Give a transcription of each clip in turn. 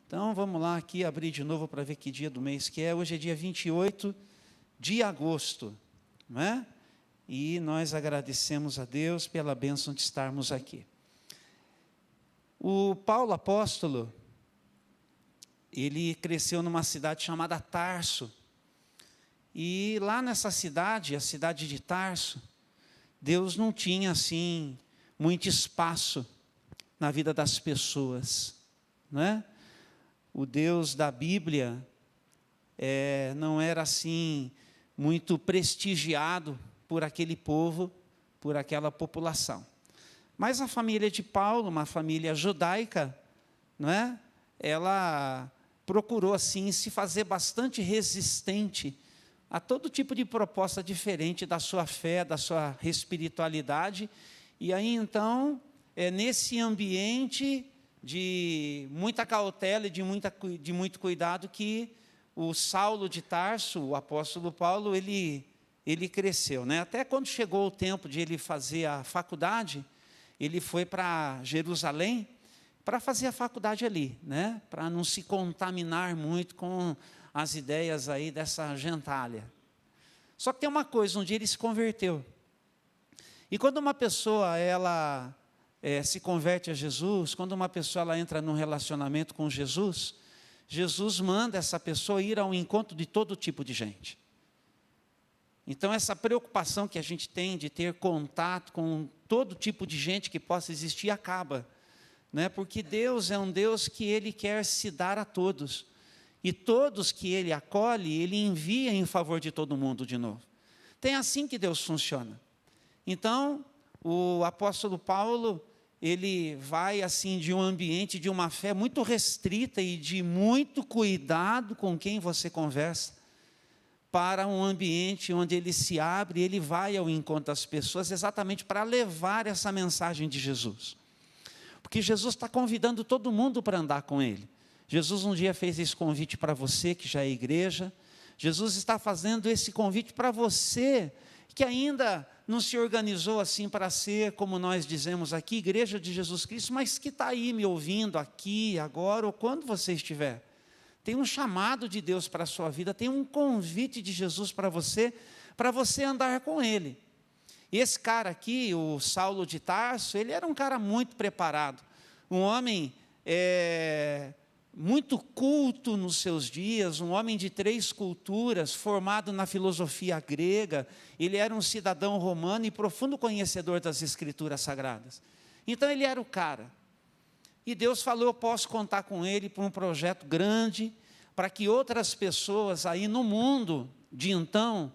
Então, vamos lá aqui abrir de novo para ver que dia do mês que é. Hoje é dia 28 de agosto, não é? E nós agradecemos a Deus pela bênção de estarmos aqui. O Paulo apóstolo, ele cresceu numa cidade chamada Tarso. E lá nessa cidade, a cidade de Tarso, Deus não tinha assim muito espaço na vida das pessoas, não é? O Deus da Bíblia não era assim muito prestigiado por aquele povo, por aquela população. Mas a família de Paulo, uma família judaica, não é? Ela procurou assim se fazer bastante resistente a todo tipo de proposta diferente da sua fé, da sua espiritualidade. E aí então, nesse ambiente de muita cautela e de muito cuidado que o Saulo de Tarso, o apóstolo Paulo, ele cresceu, né? Até quando chegou o tempo de ele fazer a faculdade, ele foi para Jerusalém para fazer a faculdade ali, né? Para não se contaminar muito com as ideias aí dessa gentalha. Só que tem uma coisa, um dia ele se converteu. E quando uma pessoa ela se converte a Jesus, quando uma pessoa ela entra num relacionamento com Jesus, Jesus manda essa pessoa ir ao encontro de todo tipo de gente. Então, essa preocupação que a gente tem de ter contato com todo tipo de gente que possa existir, acaba. Né? Porque Deus é um Deus que Ele quer se dar a todos. E todos que Ele acolhe, Ele envia em favor de todo mundo de novo. Tem assim que Deus funciona. Então, o apóstolo Paulo, ele vai assim de um ambiente de uma fé muito restrita e de muito cuidado com quem você conversa, para um ambiente onde ele se abre, ele vai ao encontro das pessoas exatamente para levar essa mensagem de Jesus. Porque Jesus está convidando todo mundo para andar com ele. Jesus um dia fez esse convite para você, que já é igreja. Jesus está fazendo esse convite para você, que ainda não se organizou assim para ser, como nós dizemos aqui, Igreja de Jesus Cristo, mas que está aí me ouvindo aqui, agora, ou quando você estiver. Tem um chamado de Deus para a sua vida, tem um convite de Jesus para você andar com Ele. E esse cara aqui, o Saulo de Tarso, ele era um cara muito preparado, um homem muito culto nos seus dias, um homem de 3 culturas, formado na filosofia grega. Ele era um cidadão romano e profundo conhecedor das Escrituras Sagradas. Então ele era o cara. E Deus falou, eu posso contar com ele para um projeto grande, para que outras pessoas aí no mundo de então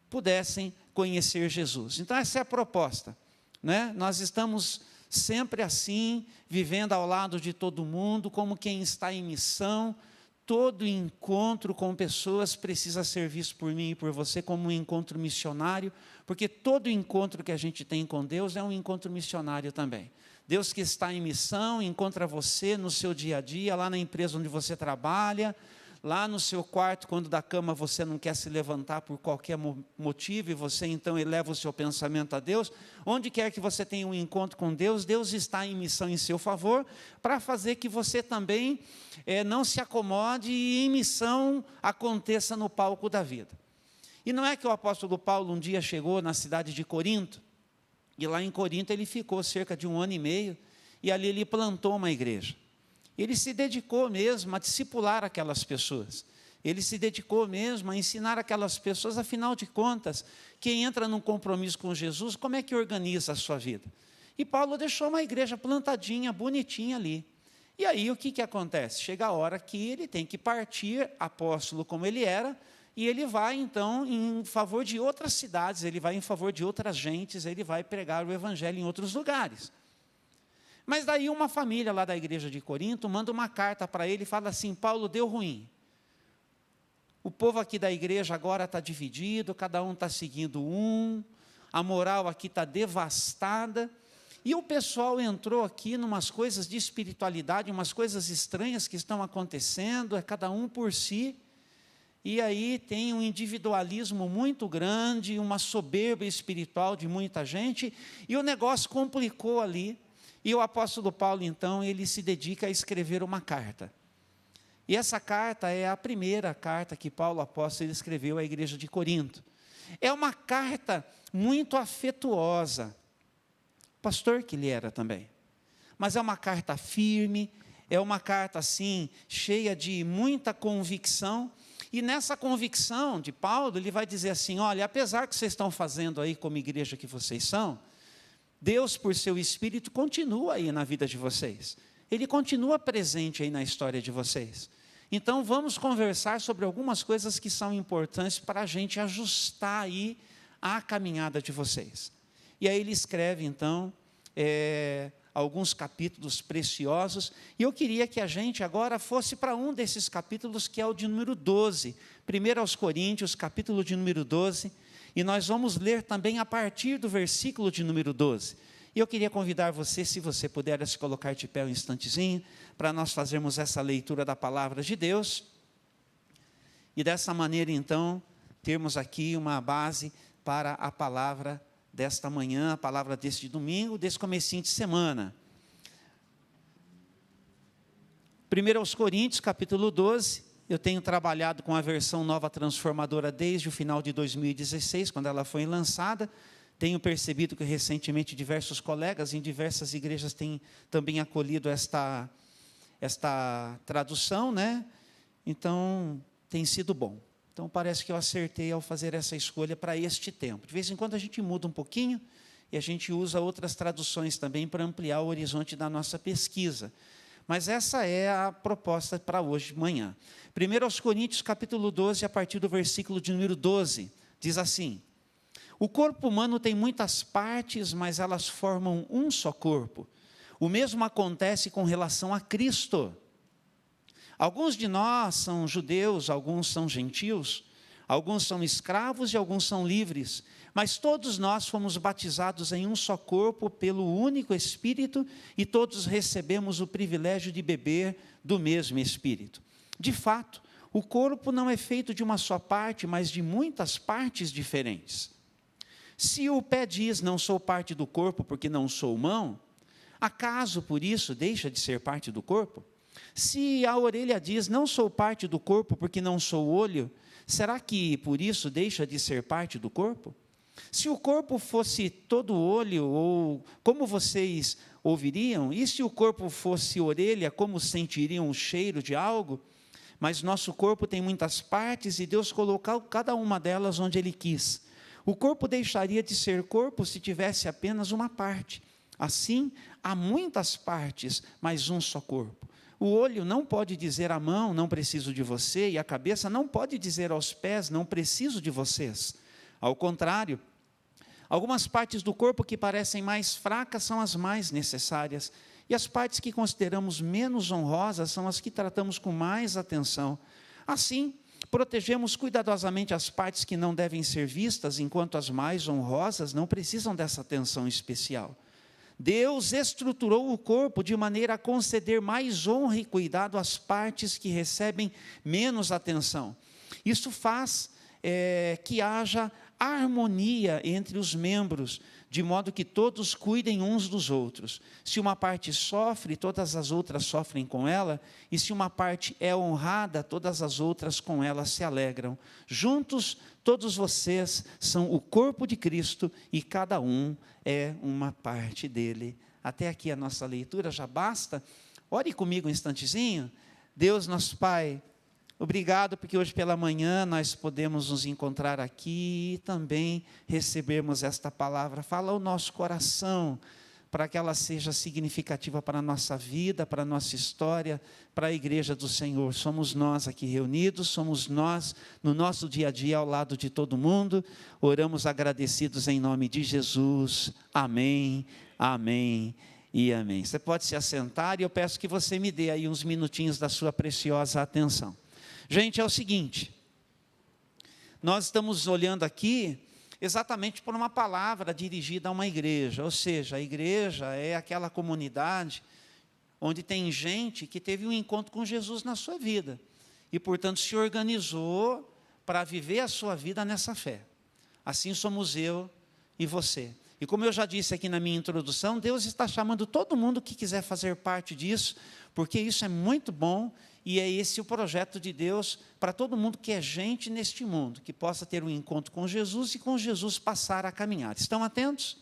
pudessem conhecer Jesus. Então essa é a proposta, né? Nós estamos sempre assim, vivendo ao lado de todo mundo, como quem está em missão. Todo encontro com pessoas precisa ser visto por mim e por você como um encontro missionário, porque todo encontro que a gente tem com Deus é um encontro missionário também. Deus que está em missão encontra você no seu dia a dia, lá na empresa onde você trabalha, lá no seu quarto, quando da cama você não quer se levantar por qualquer motivo, e você então eleva o seu pensamento a Deus. Onde quer que você tenha um encontro com Deus, Deus está em missão em seu favor, para fazer que você também não se acomode e em missão aconteça no palco da vida. E não é que o apóstolo Paulo um dia chegou na cidade de Corinto, e lá em Corinto ele ficou cerca de 1 ano e meio, e ali ele plantou uma igreja. Ele se dedicou mesmo a discipular aquelas pessoas. Ele se dedicou mesmo a ensinar aquelas pessoas, afinal de contas, quem entra num compromisso com Jesus, como é que organiza a sua vida? E Paulo deixou uma igreja plantadinha, bonitinha ali. E aí o que acontece? Chega a hora que ele tem que partir, apóstolo como ele era, e ele vai então em favor de outras cidades, ele vai em favor de outras gentes, ele vai pregar o evangelho em outros lugares. Mas daí uma família lá da igreja de Corinto manda uma carta para ele e fala assim, Paulo, deu ruim. O povo aqui da igreja agora está dividido, cada um está seguindo a moral aqui está devastada, e o pessoal entrou aqui em umas coisas de espiritualidade, umas coisas estranhas que estão acontecendo, é cada um por si, e aí tem um individualismo muito grande, uma soberba espiritual de muita gente, e o negócio complicou ali. E o apóstolo Paulo, então, ele se dedica a escrever uma carta. E essa carta é a primeira carta que Paulo apóstolo escreveu à igreja de Corinto. É uma carta muito afetuosa, pastor que ele era também, mas é uma carta firme, é uma carta assim, cheia de muita convicção, e nessa convicção de Paulo, ele vai dizer assim, olha, apesar que vocês estão fazendo aí como igreja que vocês são, Deus, por seu Espírito, continua aí na vida de vocês, Ele continua presente aí na história de vocês. Então, vamos conversar sobre algumas coisas que são importantes para a gente ajustar aí a caminhada de vocês. E aí ele escreve, então, alguns capítulos preciosos, e eu queria que a gente agora fosse para um desses capítulos, que é o de número 12, 1 aos Coríntios, capítulo de número 12, e nós vamos ler também a partir do versículo de número 12. E eu queria convidar você, se você puder, a se colocar de pé um instantezinho, para nós fazermos essa leitura da palavra de Deus, e dessa maneira, então, termos aqui uma base para a palavra desta manhã, a palavra deste domingo, desse comecinho de semana. 1 aos Coríntios, capítulo 12, eu tenho trabalhado com a versão Nova Transformadora desde o final de 2016, quando ela foi lançada. Tenho percebido que recentemente diversos colegas em diversas igrejas têm também acolhido esta tradução, né? Então, tem sido bom. Então, parece que eu acertei ao fazer essa escolha para este tempo. De vez em quando a gente muda um pouquinho e a gente usa outras traduções também para ampliar o horizonte da nossa pesquisa. Mas essa é a proposta para hoje de manhã. 1 aos Coríntios, capítulo 12, a partir do versículo de número 12, diz assim: o corpo humano tem muitas partes, mas elas formam um só corpo. O mesmo acontece com relação a Cristo. Alguns de nós são judeus, alguns são gentios, alguns são escravos e alguns são livres, mas todos nós fomos batizados em um só corpo pelo único Espírito e todos recebemos o privilégio de beber do mesmo Espírito. De fato, o corpo não é feito de uma só parte, mas de muitas partes diferentes. Se o pé diz, não sou parte do corpo porque não sou mão, acaso por isso deixa de ser parte do corpo? Se a orelha diz, não sou parte do corpo porque não sou olho, será que por isso deixa de ser parte do corpo? Se o corpo fosse todo olho, ou como vocês ouviriam? E se o corpo fosse orelha, como sentiriam o cheiro de algo? Mas nosso corpo tem muitas partes e Deus colocou cada uma delas onde Ele quis. O corpo deixaria de ser corpo se tivesse apenas uma parte. Assim, há muitas partes, mas um só corpo. O olho não pode dizer à mão, não preciso de você, e a cabeça não pode dizer aos pés, não preciso de vocês. Ao contrário, algumas partes do corpo que parecem mais fracas são as mais necessárias, e as partes que consideramos menos honrosas são as que tratamos com mais atenção. Assim, protegemos cuidadosamente as partes que não devem ser vistas, enquanto as mais honrosas não precisam dessa atenção especial. Deus estruturou o corpo de maneira a conceder mais honra e cuidado às partes que recebem menos atenção. Isso faz que haja harmonia entre os membros, de modo que todos cuidem uns dos outros. Se uma parte sofre, todas as outras sofrem com ela, e se uma parte é honrada, todas as outras com ela se alegram. Juntos, todos vocês são o corpo de Cristo, e cada um é uma parte dele. Até aqui a nossa leitura já basta. Ore comigo um instantezinho. Deus, nosso Pai, obrigado porque hoje pela manhã nós podemos nos encontrar aqui e também recebermos esta palavra. Fala ao nosso coração, para que ela seja significativa para a nossa vida, para a nossa história, para a igreja do Senhor. Somos nós aqui reunidos, somos nós no nosso dia a dia ao lado de todo mundo. Oramos agradecidos em nome de Jesus. Amém, amém e amém. Você pode se assentar e eu peço que você me dê aí uns minutinhos da sua preciosa atenção. Gente, é o seguinte, nós estamos olhando aqui exatamente por uma palavra dirigida a uma igreja, ou seja, a igreja é aquela comunidade onde tem gente que teve um encontro com Jesus na sua vida, e portanto se organizou para viver a sua vida nessa fé. Assim somos eu e você. E como eu já disse aqui na minha introdução, Deus está chamando todo mundo que quiser fazer parte disso, porque isso é muito bom, e é esse o projeto de Deus para todo mundo que é gente neste mundo, que possa ter um encontro com Jesus e com Jesus passar a caminhar. Estão atentos?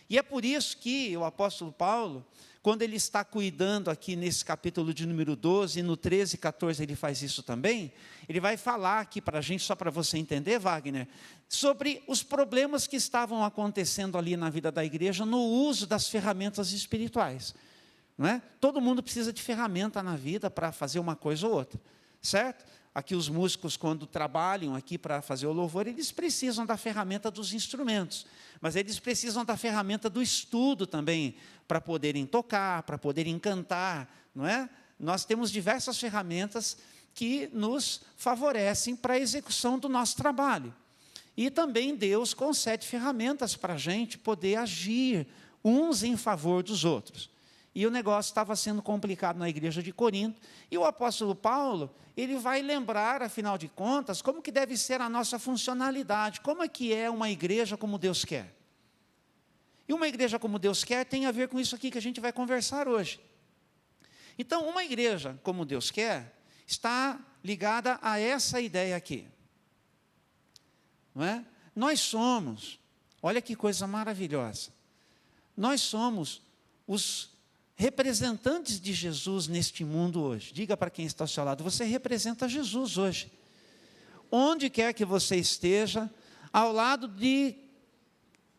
E é por isso que o apóstolo Paulo, quando ele está cuidando aqui nesse capítulo de número 12, e no 13 e 14 ele faz isso também, ele vai falar aqui para a gente, só para você entender, Wagner, sobre os problemas que estavam acontecendo ali na vida da igreja no uso das ferramentas espirituais. Não é? Todo mundo precisa de ferramenta na vida para fazer uma coisa ou outra, certo? Aqui os músicos, quando trabalham aqui para fazer o louvor, eles precisam da ferramenta dos instrumentos, mas eles precisam da ferramenta do estudo também, para poderem tocar, para poderem cantar, não é? Nós temos diversas ferramentas que nos favorecem para a execução do nosso trabalho. E também Deus concede ferramentas para a gente poder agir uns em favor dos outros. E o negócio estava sendo complicado na igreja de Corinto, e o apóstolo Paulo, ele vai lembrar, afinal de contas, como que deve ser a nossa funcionalidade, como é que é uma igreja como Deus quer. E uma igreja como Deus quer tem a ver com isso aqui que a gente vai conversar hoje. Então, uma igreja como Deus quer está ligada a essa ideia aqui. Não é? Nós somos, olha que coisa maravilhosa, nós somos os representantes de Jesus neste mundo hoje. Diga para quem está ao seu lado, você representa Jesus hoje. Onde quer que você esteja, ao lado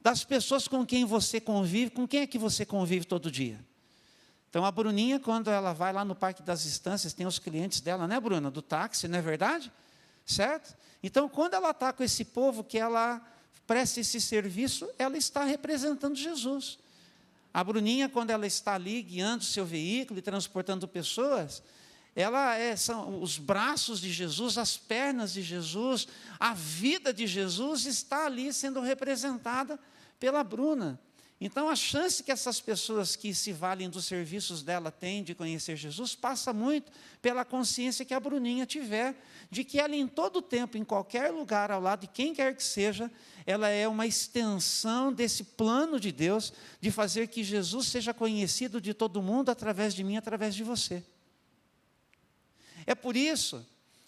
das pessoas com quem você convive, com quem é que você convive todo dia? Então, a Bruninha, quando ela vai lá no Parque das Estâncias, tem os clientes dela, né, Bruna? Do táxi, não é verdade? Certo? Então, quando ela está com esse povo, que ela presta esse serviço, ela está representando Jesus. A Bruninha, quando ela está ali guiando o seu veículo e transportando pessoas, ela são os braços de Jesus, as pernas de Jesus, a vida de Jesus está ali sendo representada pela Bruna. Então, a chance que essas pessoas que se valem dos serviços dela têm de conhecer Jesus passa muito pela consciência que a Bruninha tiver de que ela, em todo tempo, em qualquer lugar, ao lado de quem quer que seja, ela é uma extensão desse plano de Deus de fazer que Jesus seja conhecido de todo mundo através de mim, através de você. É por isso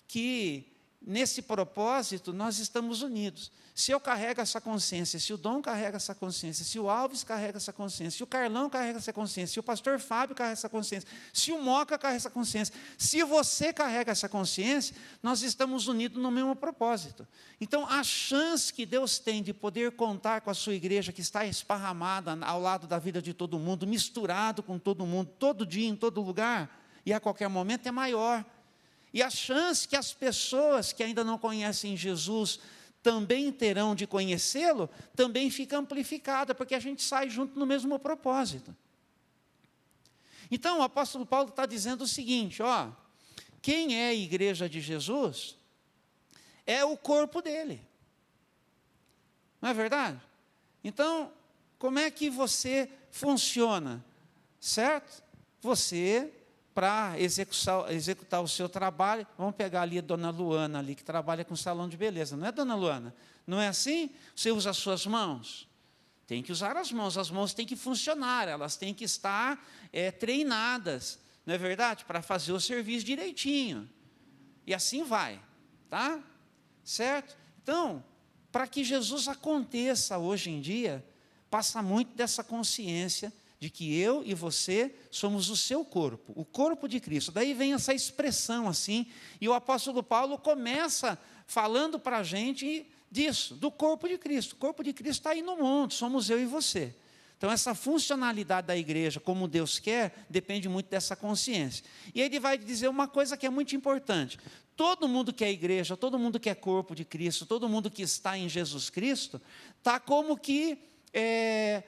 que, nesse propósito, nós estamos unidos. Se eu carrego essa consciência, se o Dom carrega essa consciência, se o Alves carrega essa consciência, se o Carlão carrega essa consciência, se o pastor Fábio carrega essa consciência, se o Moca carrega essa consciência, se você carrega essa consciência, nós estamos unidos no mesmo propósito. Então, a chance que Deus tem de poder contar com a sua igreja, que está esparramada ao lado da vida de todo mundo, misturado com todo mundo, todo dia, em todo lugar, e a qualquer momento, é maior. E a chance que as pessoas que ainda não conhecem Jesus também terão de conhecê-lo, também fica amplificada, porque a gente sai junto no mesmo propósito. Então, o apóstolo Paulo está dizendo o seguinte, ó, quem é a igreja de Jesus é o corpo dele. Não é verdade? Então, como é que você funciona? Certo? Você, para executar o seu trabalho, vamos pegar ali a dona Luana, ali, que trabalha com salão de beleza, não é, dona Luana? Não é assim? Você usa as suas mãos? Tem que usar as mãos têm que funcionar, elas têm que estar treinadas, não é verdade? Para fazer o serviço direitinho. E assim vai, tá? Certo? Então, para que Jesus aconteça hoje em dia, passa muito dessa consciência de que eu e você somos o seu corpo, o corpo de Cristo. Daí vem essa expressão assim, e o apóstolo Paulo começa falando para a gente disso, do corpo de Cristo. O corpo de Cristo está aí no mundo, somos eu e você. Então, essa funcionalidade da igreja, como Deus quer, depende muito dessa consciência. E ele vai dizer uma coisa que é muito importante. Todo mundo que é igreja, todo mundo que é corpo de Cristo, todo mundo que está em Jesus Cristo, está como que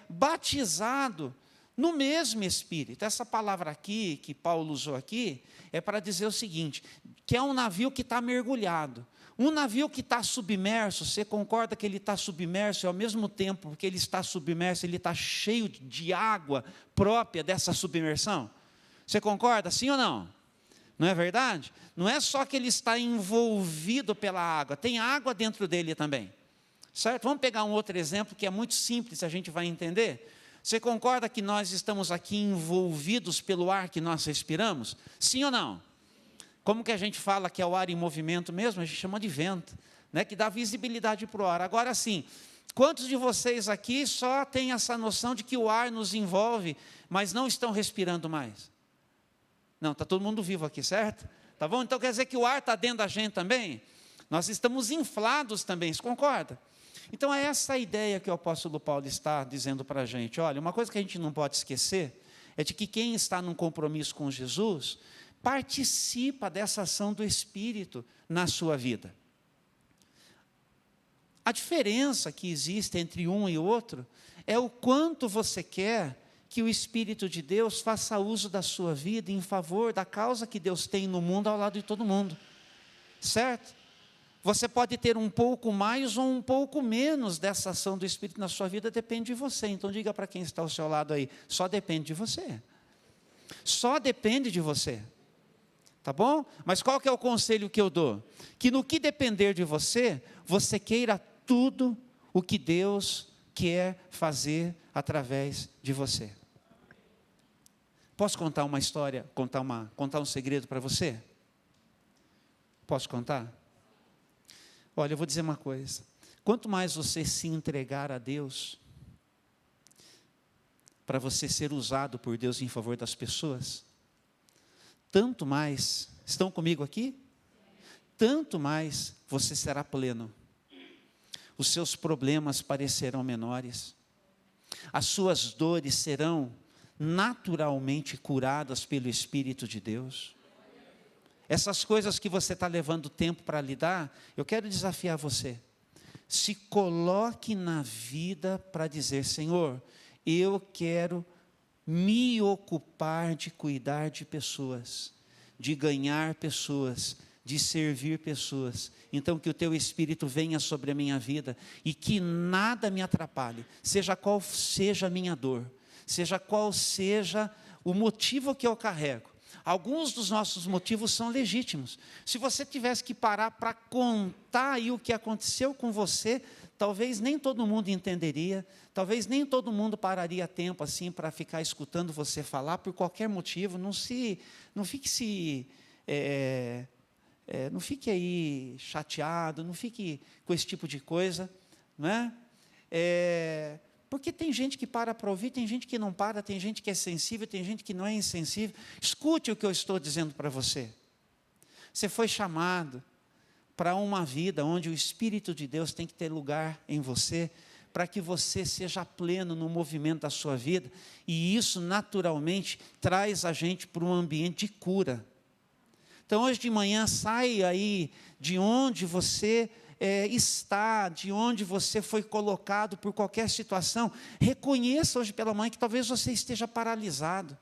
batizado no mesmo Espírito. Essa palavra aqui, que Paulo usou aqui, é para dizer o seguinte, que é um navio que está mergulhado. Um navio que está submerso, você concorda que ele está submerso e ao mesmo tempo que ele está submerso, ele está cheio de água própria dessa submersão? Você concorda, sim ou não? Não é verdade? Não é só que ele está envolvido pela água, tem água dentro dele também. Certo? Vamos pegar um outro exemplo que é muito simples, a gente vai entender. Você concorda que nós estamos aqui envolvidos pelo ar que nós respiramos? Sim ou não? Como que a gente fala que é o ar em movimento mesmo? A gente chama de vento, né? Que dá visibilidade para o ar. Agora sim, quantos de vocês aqui só têm essa noção de que o ar nos envolve, mas não estão respirando mais? Não, está todo mundo vivo aqui, certo? Tá bom? Então quer dizer que o ar está dentro da gente também? Nós estamos inflados também, você concorda? Então é essa a ideia que o apóstolo Paulo está dizendo para a gente. Olha, uma coisa que a gente não pode esquecer é de que quem está num compromisso com Jesus participa dessa ação do Espírito na sua vida. A diferença que existe entre um e outro é o quanto você quer que o Espírito de Deus faça uso da sua vida em favor da causa que Deus tem no mundo ao lado de todo mundo. Certo? Você pode ter um pouco mais ou um pouco menos dessa ação do Espírito na sua vida, depende de você. Então diga para quem está ao seu lado aí, só depende de você. Só depende de você. Tá bom? Mas qual que é o conselho que eu dou? Que no que depender de você, você queira tudo o que Deus quer fazer através de você. Posso contar uma história, contar um segredo para você? Posso contar? Olha, eu vou dizer uma coisa. Quanto mais você se entregar a Deus, para você ser usado por Deus em favor das pessoas, tanto mais, estão comigo aqui? Tanto mais você será pleno. Os seus problemas parecerão menores. As suas dores serão naturalmente curadas pelo Espírito de Deus. Essas coisas que você está levando tempo para lidar, eu quero desafiar você. Se coloque na vida para dizer, Senhor, eu quero me ocupar de cuidar de pessoas, de ganhar pessoas, de servir pessoas. Então que o teu Espírito venha sobre a minha vida e que nada me atrapalhe, seja qual seja a minha dor, seja qual seja o motivo que eu carrego. Alguns dos nossos motivos são legítimos. Se você tivesse que parar para contar aí o que aconteceu com você, talvez nem todo mundo entenderia, talvez nem todo mundo pararia tempo assim para ficar escutando você falar por qualquer motivo. Não fique aí chateado, não fique com esse tipo de coisa, não é? Porque tem gente que para ouvir, tem gente que não para, tem gente que é sensível, tem gente que não é insensível. Escute o que eu estou dizendo para você. Você foi chamado para uma vida onde o Espírito de Deus tem que ter lugar em você, para que você seja pleno no movimento da sua vida, e isso naturalmente traz a gente para um ambiente de cura. Então hoje de manhã, saia aí de onde você está, de onde você foi colocado por qualquer situação. Reconheça hoje pela manhã que talvez você esteja paralisado,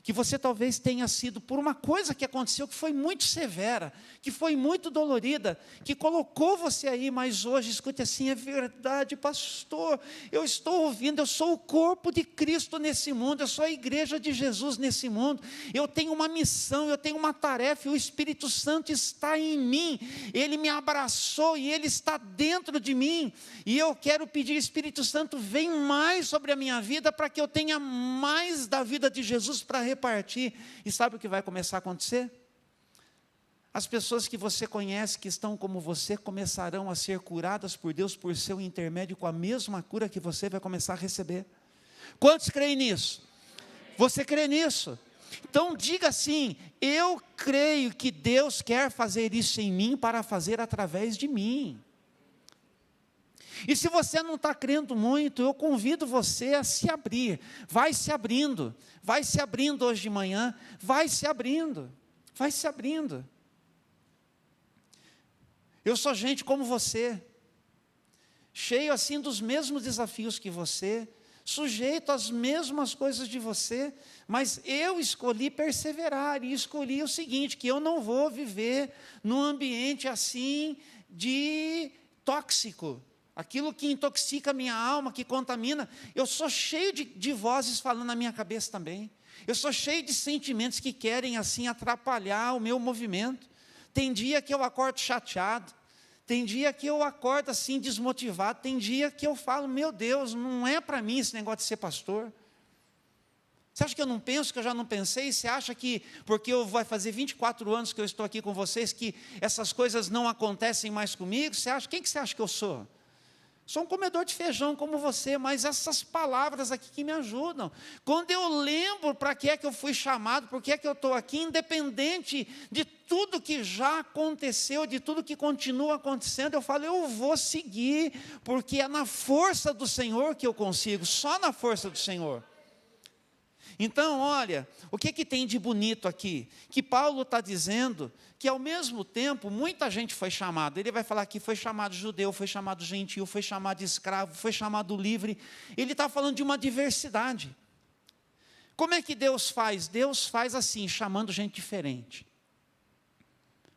que você talvez tenha sido por uma coisa que aconteceu que foi muito severa, que foi muito dolorida, que colocou você aí, mas hoje, escute assim, é verdade, pastor, eu estou ouvindo, eu sou o corpo de Cristo nesse mundo, eu sou a igreja de Jesus nesse mundo, eu tenho uma missão, eu tenho uma tarefa, e o Espírito Santo está em mim, Ele me abraçou e Ele está dentro de mim, e eu quero pedir, Espírito Santo, vem mais sobre a minha vida, para que eu tenha mais da vida de Jesus para repartir. E sabe o que vai começar a acontecer? As pessoas que você conhece, que estão como você, começarão a ser curadas por Deus, por seu intermédio, com a mesma cura que você vai começar a receber. Quantos creem nisso? Você crê nisso? Então diga assim, eu creio que Deus quer fazer isso em mim, para fazer através de mim. E se você não está crendo muito, eu convido você a se abrir. Vai se abrindo hoje de manhã, vai se abrindo. Eu sou gente como você, cheio assim dos mesmos desafios que você, sujeito às mesmas coisas de você, mas eu escolhi perseverar, e escolhi o seguinte, que eu não vou viver num ambiente assim de tóxico, aquilo que intoxica a minha alma, que contamina. Eu sou cheio de vozes falando na minha cabeça também. Eu sou cheio de sentimentos que querem assim atrapalhar o meu movimento. Tem dia que eu acordo chateado, Tem dia que eu acordo assim desmotivado, tem dia que eu falo, meu Deus, não é para mim esse negócio de ser pastor. Você acha que eu não penso, que eu já não pensei? Você acha que, porque vai fazer 24 anos que eu estou aqui com vocês, que essas coisas não acontecem mais comigo? Quem que você acha que eu sou? Sou um comedor de feijão como você, mas essas palavras aqui que me ajudam. Quando eu lembro para que é que eu fui chamado, por que é que eu estou aqui, independente de tudo que já aconteceu, de tudo que continua acontecendo, eu falo, eu vou seguir, porque é na força do Senhor que eu consigo, só na força do Senhor. Então, olha, o que tem de bonito aqui? Que Paulo está dizendo que, ao mesmo tempo, muita gente foi chamada. Ele vai falar que foi chamado judeu, foi chamado gentil, foi chamado escravo, foi chamado livre. Ele está falando de uma diversidade. Como é que Deus faz? Deus faz assim, chamando gente diferente.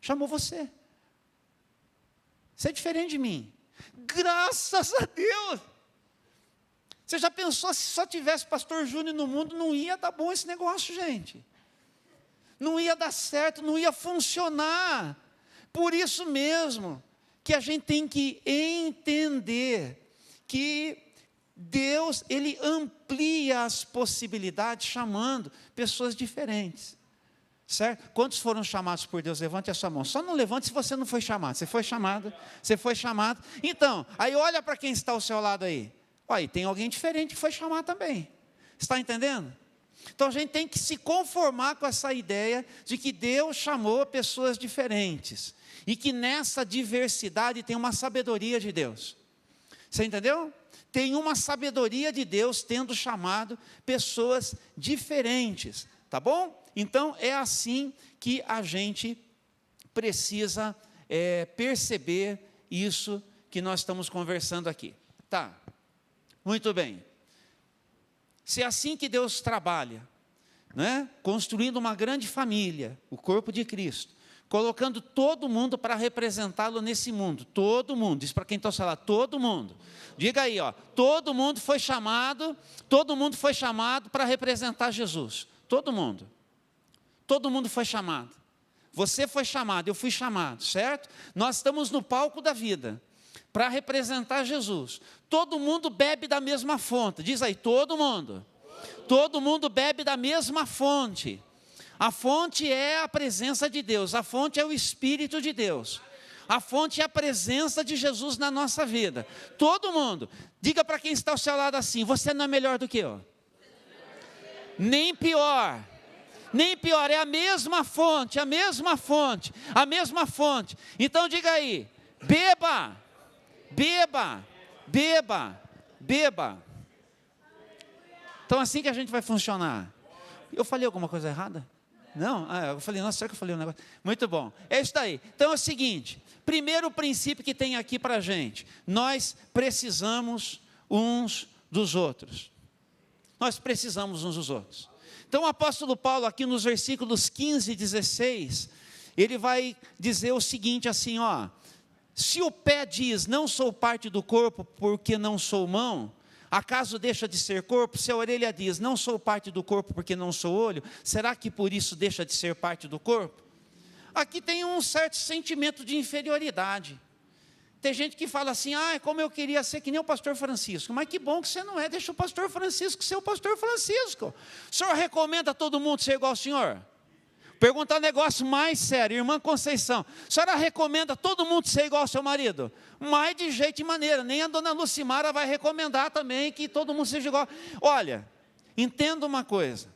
Chamou você. Você é diferente de mim. Graças a Deus! Você já pensou, se só tivesse pastor Júnior no mundo, não ia dar bom esse negócio, gente. Não ia dar certo, não ia funcionar. Por isso mesmo, que a gente tem que entender que Deus, Ele amplia as possibilidades, chamando pessoas diferentes. Certo? Quantos foram chamados por Deus? Levante a sua mão. Só não levante se você não foi chamado. Você foi chamado, você foi chamado. Então, aí olha para quem está ao seu lado aí. Olha, tem alguém diferente que foi chamar também. Está entendendo? Então a gente tem que se conformar com essa ideia de que Deus chamou pessoas diferentes. E que nessa diversidade tem uma sabedoria de Deus. Você entendeu? Tem uma sabedoria de Deus tendo chamado pessoas diferentes. Tá bom? Então é assim que a gente precisa perceber isso que nós estamos conversando aqui. Tá. Muito bem. Se é assim que Deus trabalha, né? Construindo uma grande família, o corpo de Cristo, colocando todo mundo para representá-lo nesse mundo, todo mundo, diz para quem está ao seu lado, todo mundo, diga aí, ó, todo mundo foi chamado para representar Jesus, todo mundo foi chamado, você foi chamado, eu fui chamado, certo? Nós estamos no palco da vida, para representar Jesus. Todo mundo bebe da mesma fonte. Diz aí, todo mundo. Todo mundo bebe da mesma fonte. A fonte é a presença de Deus. A fonte é o Espírito de Deus. A fonte é a presença de Jesus na nossa vida. Todo mundo. Diga para quem está ao seu lado assim, você não é melhor do que eu. Nem pior. Nem pior, é a mesma fonte, a mesma fonte, a mesma fonte. Então diga aí, beba. Beba, beba, beba. Então assim que a gente vai funcionar. Eu falei alguma coisa errada? Não? Eu falei, nossa, será que eu falei um negócio? Muito bom, é isso daí. Então é o seguinte, primeiro princípio que tem aqui para a gente, nós precisamos uns dos outros. Nós precisamos uns dos outros. Então o apóstolo Paulo aqui nos versículos 15 e 16, ele vai dizer o seguinte assim, ó, se o pé diz, não sou parte do corpo porque não sou mão, acaso deixa de ser corpo? Se a orelha diz, não sou parte do corpo porque não sou olho, será que por isso deixa de ser parte do corpo? Aqui tem um certo sentimento de inferioridade. Tem gente que fala assim, como eu queria ser que nem o pastor Francisco. Mas que bom que você não é, deixa o pastor Francisco ser o pastor Francisco. O senhor recomenda a todo mundo ser igual ao senhor? Perguntar um negócio mais sério, irmã Conceição, a senhora recomenda todo mundo ser igual ao seu marido? Mas de jeito e maneira, nem a dona Lucimara vai recomendar também que todo mundo seja igual. Olha, entenda uma coisa,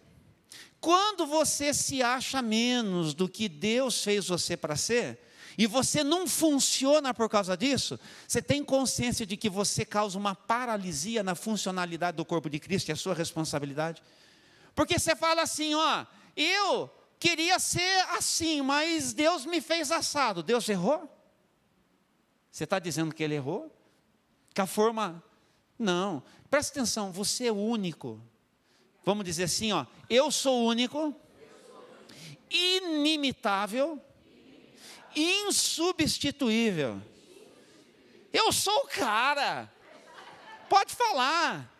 quando você se acha menos do que Deus fez você para ser, e você não funciona por causa disso, você tem consciência de que você causa uma paralisia na funcionalidade do corpo de Cristo, e a sua responsabilidade? Porque você fala assim, eu queria ser assim, mas Deus me fez assado. Deus errou? Você está dizendo que Ele errou? Que a forma... Não, presta atenção, você é único. Vamos dizer assim, eu sou único, inimitável, insubstituível. Eu sou o cara. Pode falar.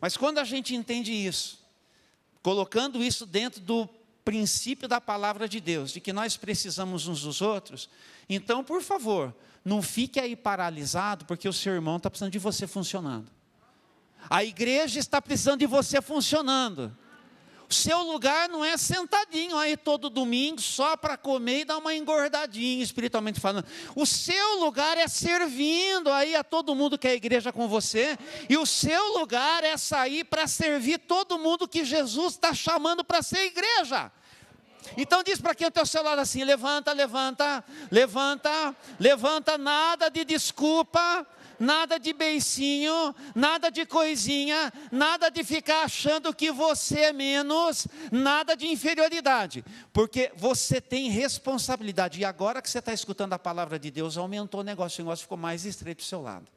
Mas quando a gente entende isso, colocando isso dentro do princípio da palavra de Deus, de que nós precisamos uns dos outros, então, por favor, não fique aí paralisado, porque o seu irmão está precisando de você funcionando. A igreja está precisando de você funcionando. O seu lugar não é sentadinho aí todo domingo só para comer e dar uma engordadinha, espiritualmente falando. O seu lugar é servindo aí a todo mundo que é a igreja com você. E o seu lugar é sair para servir todo mundo que Jesus está chamando para ser igreja. Então diz para quem é o teu celular assim: levanta, levanta, levanta, levanta, nada de desculpa, nada de beicinho, nada de coisinha, nada de ficar achando que você é menos, nada de inferioridade, porque você tem responsabilidade. E agora que você está escutando a palavra de Deus, aumentou o negócio ficou mais estreito do seu lado.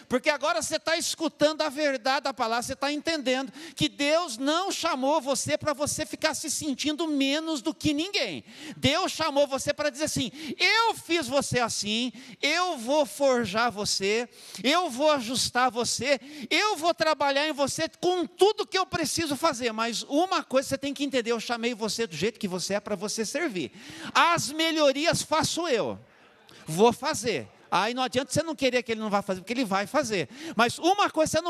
Porque agora você está escutando a verdade da palavra, você está entendendo que Deus não chamou você para você ficar se sentindo menos do que ninguém. Deus chamou você para dizer assim: eu fiz você assim, eu vou forjar você, eu vou ajustar você, eu vou trabalhar em você com tudo que eu preciso fazer. Mas uma coisa você tem que entender: eu chamei você do jeito que você é para você servir. As melhorias faço eu, vou fazer. Aí não adianta você não querer que ele não vá fazer, porque ele vai fazer. Mas uma coisa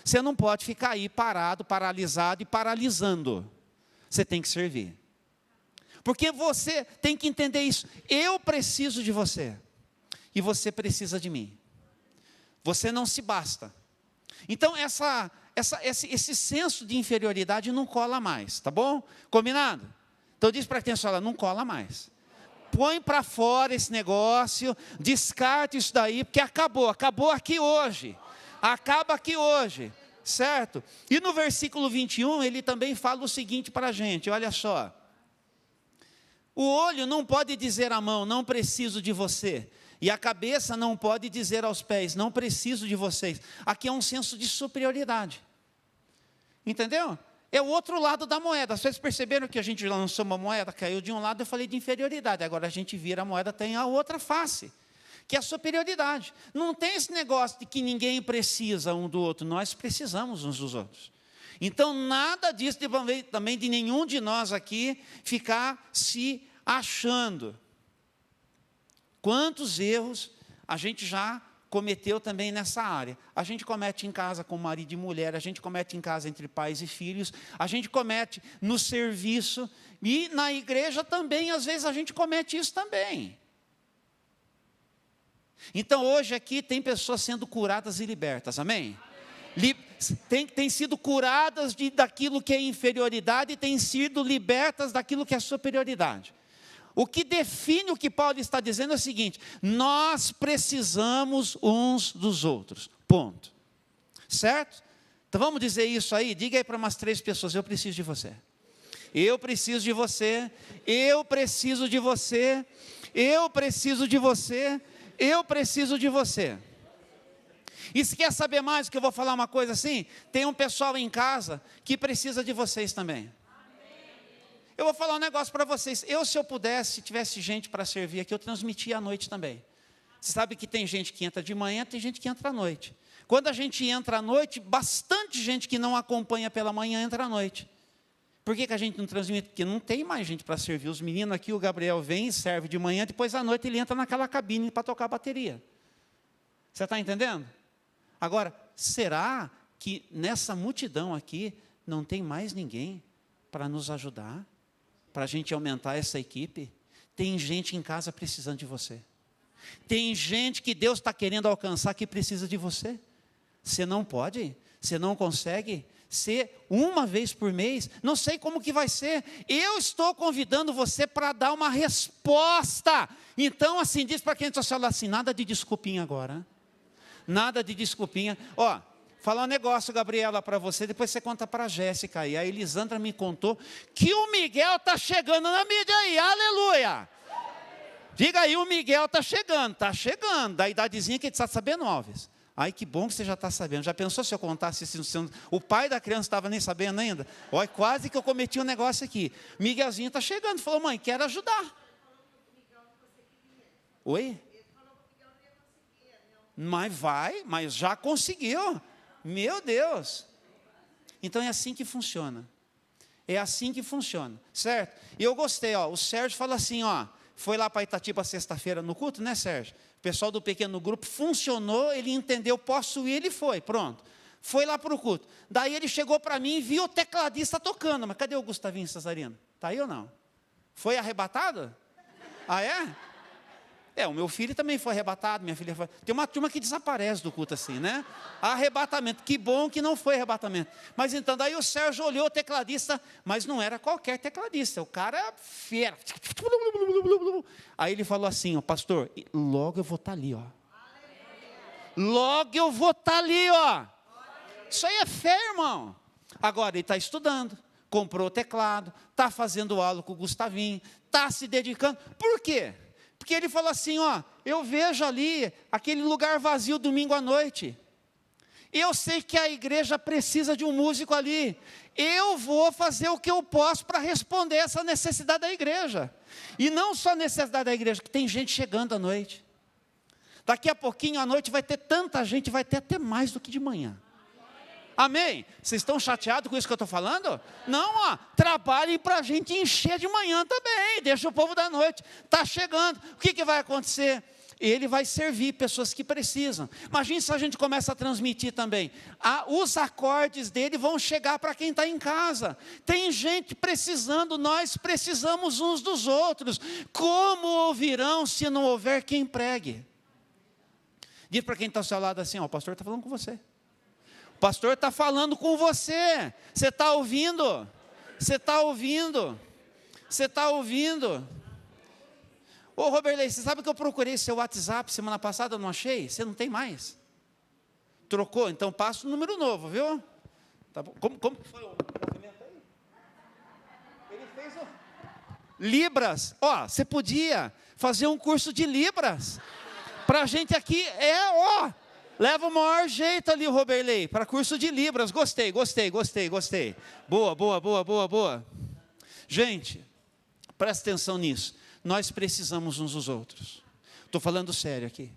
você não pode ficar aí parado, paralisado e paralisando. Você tem que servir. Porque você tem que entender isso. Eu preciso de você. E você precisa de mim. Você não se basta. Então esse senso de inferioridade não cola mais, tá bom? Combinado? Então diz para quem fala: não cola mais. Põe para fora esse negócio, descarte isso daí, porque acabou aqui hoje, acaba aqui hoje, certo? E no versículo 21, ele também fala o seguinte para a gente, olha só: o olho não pode dizer à mão, não preciso de você, e a cabeça não pode dizer aos pés, não preciso de vocês. Aqui é um senso de superioridade, entendeu? É o outro lado da moeda. Vocês perceberam que a gente lançou uma moeda, caiu de um lado, eu falei de inferioridade. Agora a gente vira a moeda, tem a outra face, que é a superioridade. Não tem esse negócio de que ninguém precisa um do outro, nós precisamos uns dos outros. Então nada disso também de nenhum de nós aqui ficar se achando. Quantos erros a gente já cometeu também nessa área. A gente comete em casa com marido e mulher, a gente comete em casa entre pais e filhos, a gente comete no serviço, e na igreja também, às vezes a gente comete isso também. Então hoje aqui tem pessoas sendo curadas e libertas, amém? Tem sido curadas daquilo que é inferioridade e têm sido libertas daquilo que é superioridade. O que define o que Paulo está dizendo é o seguinte: nós precisamos uns dos outros, ponto, certo? Então vamos dizer isso aí, diga aí para umas 3 pessoas: eu preciso de você, eu preciso de você, eu preciso de você, eu preciso de você, eu preciso de você. E se quer saber mais, que eu vou falar uma coisa assim, tem um pessoal em casa que precisa de vocês também. Eu vou falar um negócio para vocês. Se eu pudesse, se tivesse gente para servir aqui, eu transmitia à noite também. Você sabe que tem gente que entra de manhã, tem gente que entra à noite. Quando a gente entra à noite, bastante gente que não acompanha pela manhã entra à noite. Por que a gente não transmite? Porque não tem mais gente para servir. Os meninos aqui, o Gabriel vem e serve de manhã, depois à noite ele entra naquela cabine para tocar a bateria. Você está entendendo? Agora, será que nessa multidão aqui não tem mais ninguém para nos ajudar? Para a gente aumentar essa equipe? Tem gente em casa precisando de você. Tem gente que Deus está querendo alcançar que precisa de você. Você não pode, você não consegue ser uma vez por mês, não sei como que vai ser. Eu estou convidando você para dar uma resposta. Então assim, diz para quem está falando assim: nada de desculpinha agora. Nada de desculpinha. Ó, falar um negócio, Gabriela, para você, depois você conta para a Jéssica aí. A Elisandra me contou que o Miguel está chegando na mídia aí, aleluia! Diga aí, o Miguel está chegando, da idadezinha que a gente está sabendo, Alves. Ai, que bom que você já está sabendo. Já pensou se eu contasse isso? O pai da criança estava nem sabendo ainda? Olha, quase que eu cometi um negócio aqui. Miguelzinho está chegando, falou: mãe, quero ajudar. Oi? Mas já conseguiu. Meu Deus. Então é assim que funciona. É assim que funciona, certo? E eu gostei, ó, o Sérgio fala assim, ó, foi lá para Itatiba sexta-feira no culto, né, Sérgio? O pessoal do pequeno grupo funcionou, ele entendeu, posso ir, ele foi, pronto. Foi lá para o culto. Daí ele chegou para mim e viu o tecladista tocando. Mas cadê o Gustavinho Cesarino? Está aí ou não? Foi arrebatado? Ah, é? É, o meu filho também foi arrebatado, minha filha foi. Tem uma turma que desaparece do culto assim, né? Arrebatamento. Que bom que não foi arrebatamento. Mas então, daí o Sérgio olhou o tecladista, mas não era qualquer tecladista, o cara é fera. Aí ele falou assim, ó, pastor, logo eu vou estar ali, ó. Logo eu vou estar ali, ó. Isso aí é fé, irmão. Agora ele está estudando, comprou o teclado, está fazendo aula com o Gustavinho, está se dedicando. Por quê? Porque ele falou assim, ó, eu vejo ali aquele lugar vazio domingo à noite. Eu sei que a igreja precisa de um músico ali. Eu vou fazer o que eu posso para responder essa necessidade da igreja. E não só a necessidade da igreja, que tem gente chegando à noite. Daqui a pouquinho à noite vai ter tanta gente, vai ter até mais do que de manhã. Amém? Vocês estão chateados com isso que eu estou falando? Não, ó, trabalhem para a gente encher de manhã também, deixa o povo da noite, está chegando, o que vai acontecer? Ele vai servir pessoas que precisam. Imagine se a gente começa a transmitir também, os acordes dele vão chegar para quem está em casa, tem gente precisando, nós precisamos uns dos outros, como ouvirão se não houver quem pregue? Diz para quem está ao seu lado assim, ó, o pastor está falando com você. O pastor está falando com você. Você está ouvindo? Você está ouvindo? Você está ouvindo? Ô, Roberley, você sabe que eu procurei seu WhatsApp semana passada, eu não achei? Você não tem mais? Trocou? Então passa o número novo, viu? Tá bom. Como foi o movimento aí? Ele fez o... Libras. Ó, você podia fazer um curso de Libras. Para a gente aqui, leva o maior jeito ali, Roberley, para curso de Libras. Gostei. Boa. Gente, presta atenção nisso. Nós precisamos uns dos outros. Estou falando sério aqui.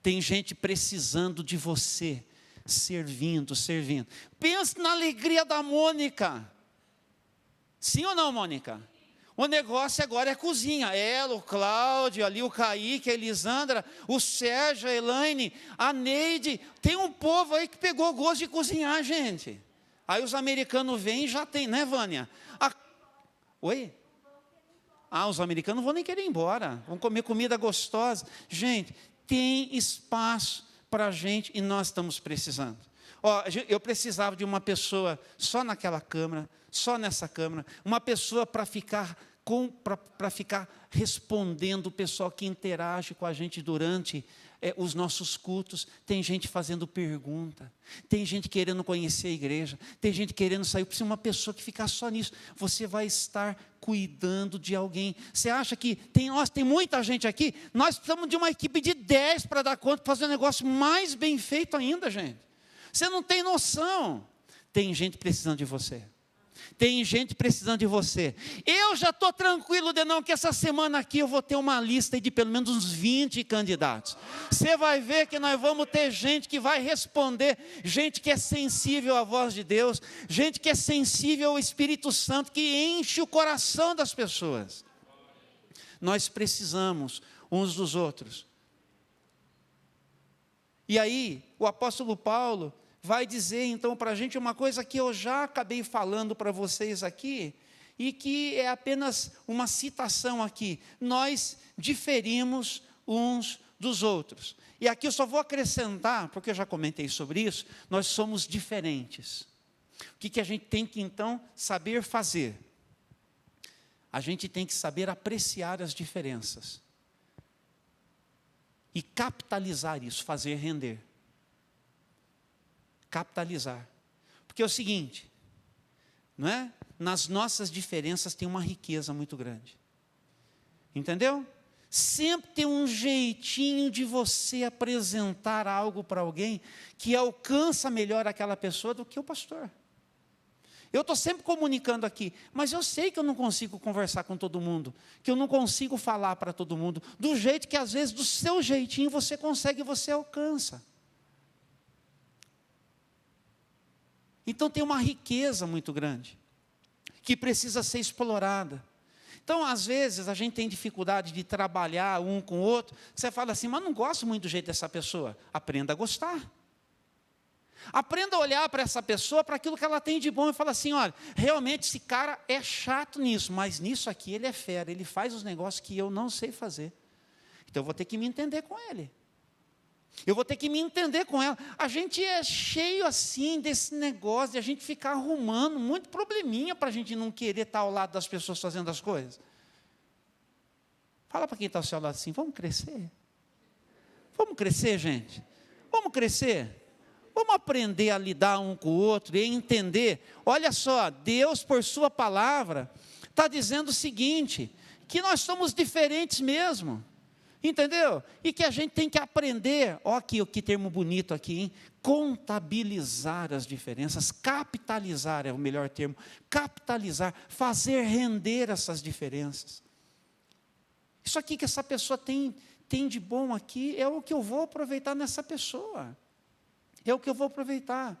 Tem gente precisando de você, servindo. Pensa na alegria da Mônica. Sim ou não, Mônica? O negócio agora é cozinha. Ela, o Cláudio, ali o Kaique, a Elisandra, o Sérgio, a Elaine, a Neide. Tem um povo aí que pegou gosto de cozinhar, gente. Aí os americanos vêm e já tem, né, Vânia? Oi? Os americanos não vão nem querer ir embora. Vão comer comida gostosa. Gente, tem espaço para a gente e nós estamos precisando. Eu precisava de uma pessoa só naquela câmara, só nessa câmara, uma pessoa para ficar respondendo o pessoal que interage com a gente durante os nossos cultos. Tem gente fazendo pergunta, tem gente querendo conhecer a igreja, tem gente querendo sair. Precisa de uma pessoa que ficar só nisso. Você vai estar cuidando de alguém. Você acha que tem muita gente aqui? Nós precisamos de uma equipe de 10 para dar conta, para fazer um negócio mais bem feito ainda, gente. Você não tem noção. Tem gente precisando de você. Eu já estou tranquilo de não que essa semana aqui eu vou ter uma lista de pelo menos uns 20 candidatos. Você vai ver que nós vamos ter gente que vai responder, gente que é sensível à voz de Deus, gente que é sensível ao Espírito Santo, que enche o coração das pessoas. Nós precisamos uns dos outros. E aí, o apóstolo Paulo vai dizer então para a gente uma coisa que eu já acabei falando para vocês aqui, e que é apenas uma citação aqui. Nós diferimos uns dos outros. E aqui eu só vou acrescentar, porque eu já comentei sobre isso, nós somos diferentes. O que a gente tem que então saber fazer? A gente tem que saber apreciar as diferenças. E capitalizar isso, fazer render. Capitalizar. Porque é o seguinte, não é? Nas nossas diferenças tem uma riqueza muito grande. Entendeu? Sempre tem um jeitinho de você apresentar algo para alguém que alcança melhor aquela pessoa do que o pastor. Eu estou sempre comunicando aqui, mas eu sei que eu não consigo conversar com todo mundo, que eu não consigo falar para todo mundo, do jeito que às vezes do seu jeitinho você consegue e você alcança. Então tem uma riqueza muito grande, que precisa ser explorada. Então, às vezes, a gente tem dificuldade de trabalhar um com o outro. Você fala assim, mas não gosto muito do jeito dessa pessoa. Aprenda a gostar. Aprenda a olhar para essa pessoa, para aquilo que ela tem de bom e fala assim, olha, realmente esse cara é chato nisso, mas nisso aqui ele é fera, ele faz os negócios que eu não sei fazer. Então eu vou ter que me entender com ele. Eu vou ter que me entender com ela. A gente é cheio assim desse negócio de a gente ficar arrumando muito probleminha para a gente não querer estar ao lado das pessoas fazendo as coisas. Fala para quem está ao seu lado assim, vamos crescer? Vamos crescer, gente? Vamos crescer? Vamos aprender a lidar um com o outro e entender. Olha só, Deus, por sua palavra, está dizendo o seguinte, que nós somos diferentes mesmo. Entendeu? E que a gente tem que aprender, ó aqui, que termo bonito aqui, hein? Contabilizar as diferenças, capitalizar é o melhor termo, capitalizar, fazer render essas diferenças. Isso aqui que essa pessoa tem de bom aqui, é o que eu vou aproveitar nessa pessoa. É o que eu vou aproveitar.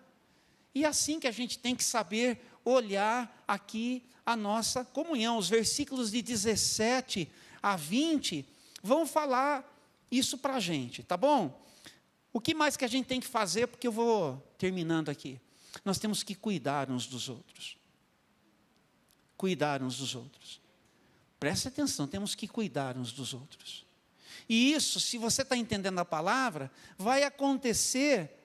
E é assim que a gente tem que saber olhar aqui a nossa comunhão. Os versículos de 17 a 20 vão falar isso para a gente, tá bom? O que mais que a gente tem que fazer, porque eu vou terminando aqui. Nós temos que cuidar uns dos outros. Cuidar uns dos outros. Preste atenção, temos que cuidar uns dos outros. E isso, se você está entendendo a palavra, vai acontecer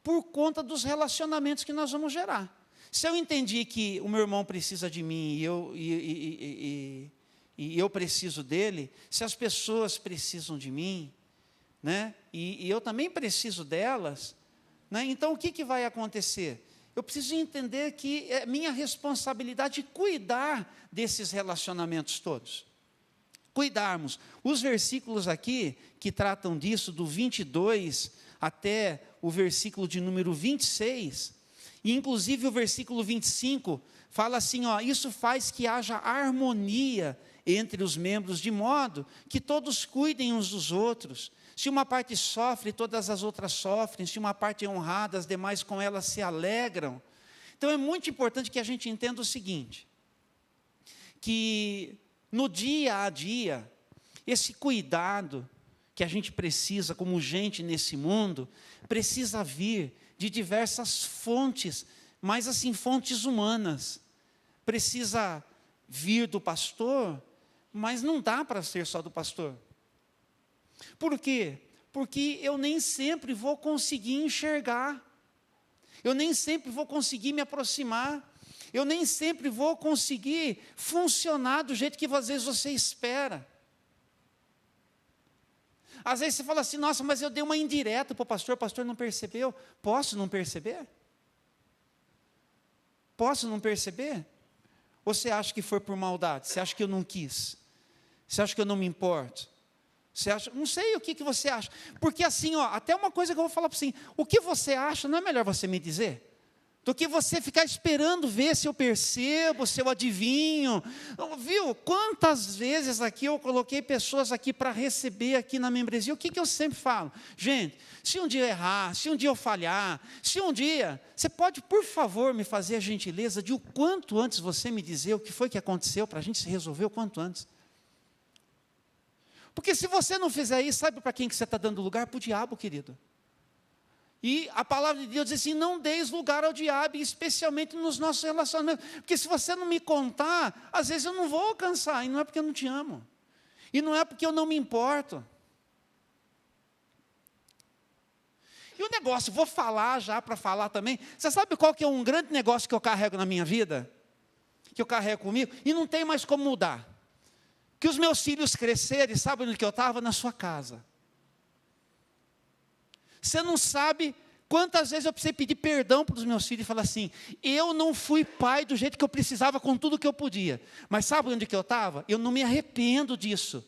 por conta dos relacionamentos que nós vamos gerar. Se eu entendi que o meu irmão precisa de mim e eu preciso dele, se as pessoas precisam de mim, né, e eu também preciso delas, né, então o que vai acontecer? Eu preciso entender que é minha responsabilidade cuidar desses relacionamentos todos. Cuidarmos. Os versículos aqui, que tratam disso, do 22 até o versículo de número 26, e inclusive o versículo 25, fala assim, ó, isso faz que haja harmonia entre os membros, de modo que todos cuidem uns dos outros. Se uma parte sofre, todas as outras sofrem. Se uma parte é honrada, as demais com ela se alegram. Então é muito importante que a gente entenda o seguinte, que no dia a dia, esse cuidado que a gente precisa como gente nesse mundo, precisa vir de diversas fontes, mas assim, fontes humanas. Precisa vir do pastor, mas não dá para ser só do pastor. Por quê? Porque eu nem sempre vou conseguir enxergar, eu nem sempre vou conseguir me aproximar, eu nem sempre vou conseguir funcionar do jeito que às vezes você espera. Às vezes você fala assim, nossa, mas eu dei uma indireta para o pastor não percebeu. Posso não perceber? Posso não perceber? Ou você acha que foi por maldade? Você acha que eu não quis? Você acha que eu não me importo? Você acha? Não sei o que você acha. Porque assim, ó, até uma coisa que eu vou falar para você, o que você acha, não é melhor você me dizer? Do que você ficar esperando ver se eu percebo, se eu adivinho. Viu? Quantas vezes aqui eu coloquei pessoas aqui para receber aqui na membresia. O que eu sempre falo? Gente, se um dia eu errar, se um dia eu falhar, se um dia, você pode, por favor, me fazer a gentileza de o quanto antes você me dizer o que foi que aconteceu para a gente se resolver o quanto antes. Porque se você não fizer isso, sabe para quem que você está dando lugar? Para o diabo, querido. E a palavra de Deus diz assim, não deis lugar ao diabo, especialmente nos nossos relacionamentos. Porque se você não me contar, às vezes eu não vou alcançar, e não é porque eu não te amo. E não é porque eu não me importo. E o negócio, vou falar já para falar também. Você sabe qual que é um grande negócio que eu carrego na minha vida? Que eu carrego comigo? E não tem mais como mudar. Que os meus filhos crescerem, sabe onde que eu estava? Na sua casa. Você não sabe quantas vezes eu precisei pedir perdão para os meus filhos e falar assim, eu não fui pai do jeito que eu precisava com tudo que eu podia. Mas sabe onde que eu estava? Eu não me arrependo disso.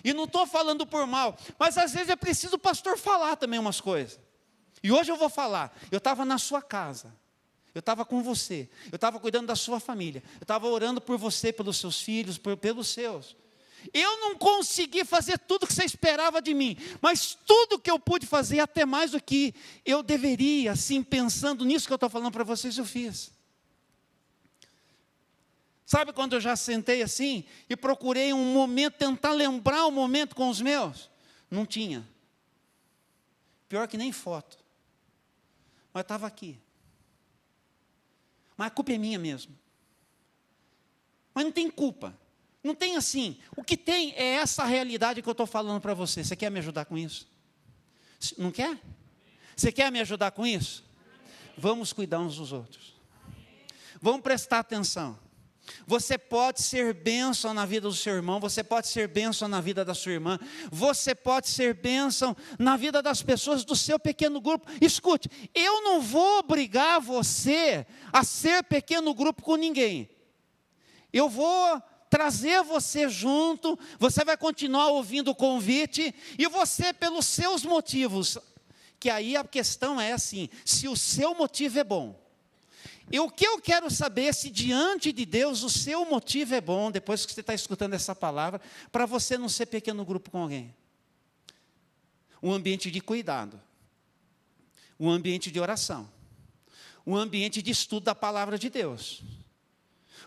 E não estou falando por mal, mas às vezes é preciso o pastor falar também umas coisas. E hoje eu vou falar, eu estava na sua casa, eu estava com você, eu estava cuidando da sua família, eu estava orando por você, pelos seus filhos, pelos seus. Eu não consegui fazer tudo que você esperava de mim, mas tudo que eu pude fazer, até mais do que eu deveria, assim, pensando nisso que eu estou falando para vocês, eu fiz. Sabe quando eu já sentei assim e procurei um momento, tentar lembrar o momento com os meus? Não tinha. Pior que nem foto. Mas estava aqui. Mas a culpa é minha mesmo. Mas não tem culpa. Não tem assim. O que tem é essa realidade que eu estou falando para você. Você quer me ajudar com isso? Não quer? Você quer me ajudar com isso? Vamos cuidar uns dos outros. Vamos prestar atenção. Você pode ser bênção na vida do seu irmão, você pode ser bênção na vida da sua irmã, você pode ser bênção na vida das pessoas do seu pequeno grupo. Escute, eu não vou obrigar você a ser pequeno grupo com ninguém. Eu vou trazer você junto, você vai continuar ouvindo o convite, e você, pelos seus motivos, que aí a questão é assim, se o seu motivo é bom. E o que eu quero saber é se diante de Deus o seu motivo é bom, depois que você está escutando essa palavra, para você não ser pequeno grupo com alguém. Um ambiente de cuidado, um ambiente de oração, um ambiente de estudo da palavra de Deus.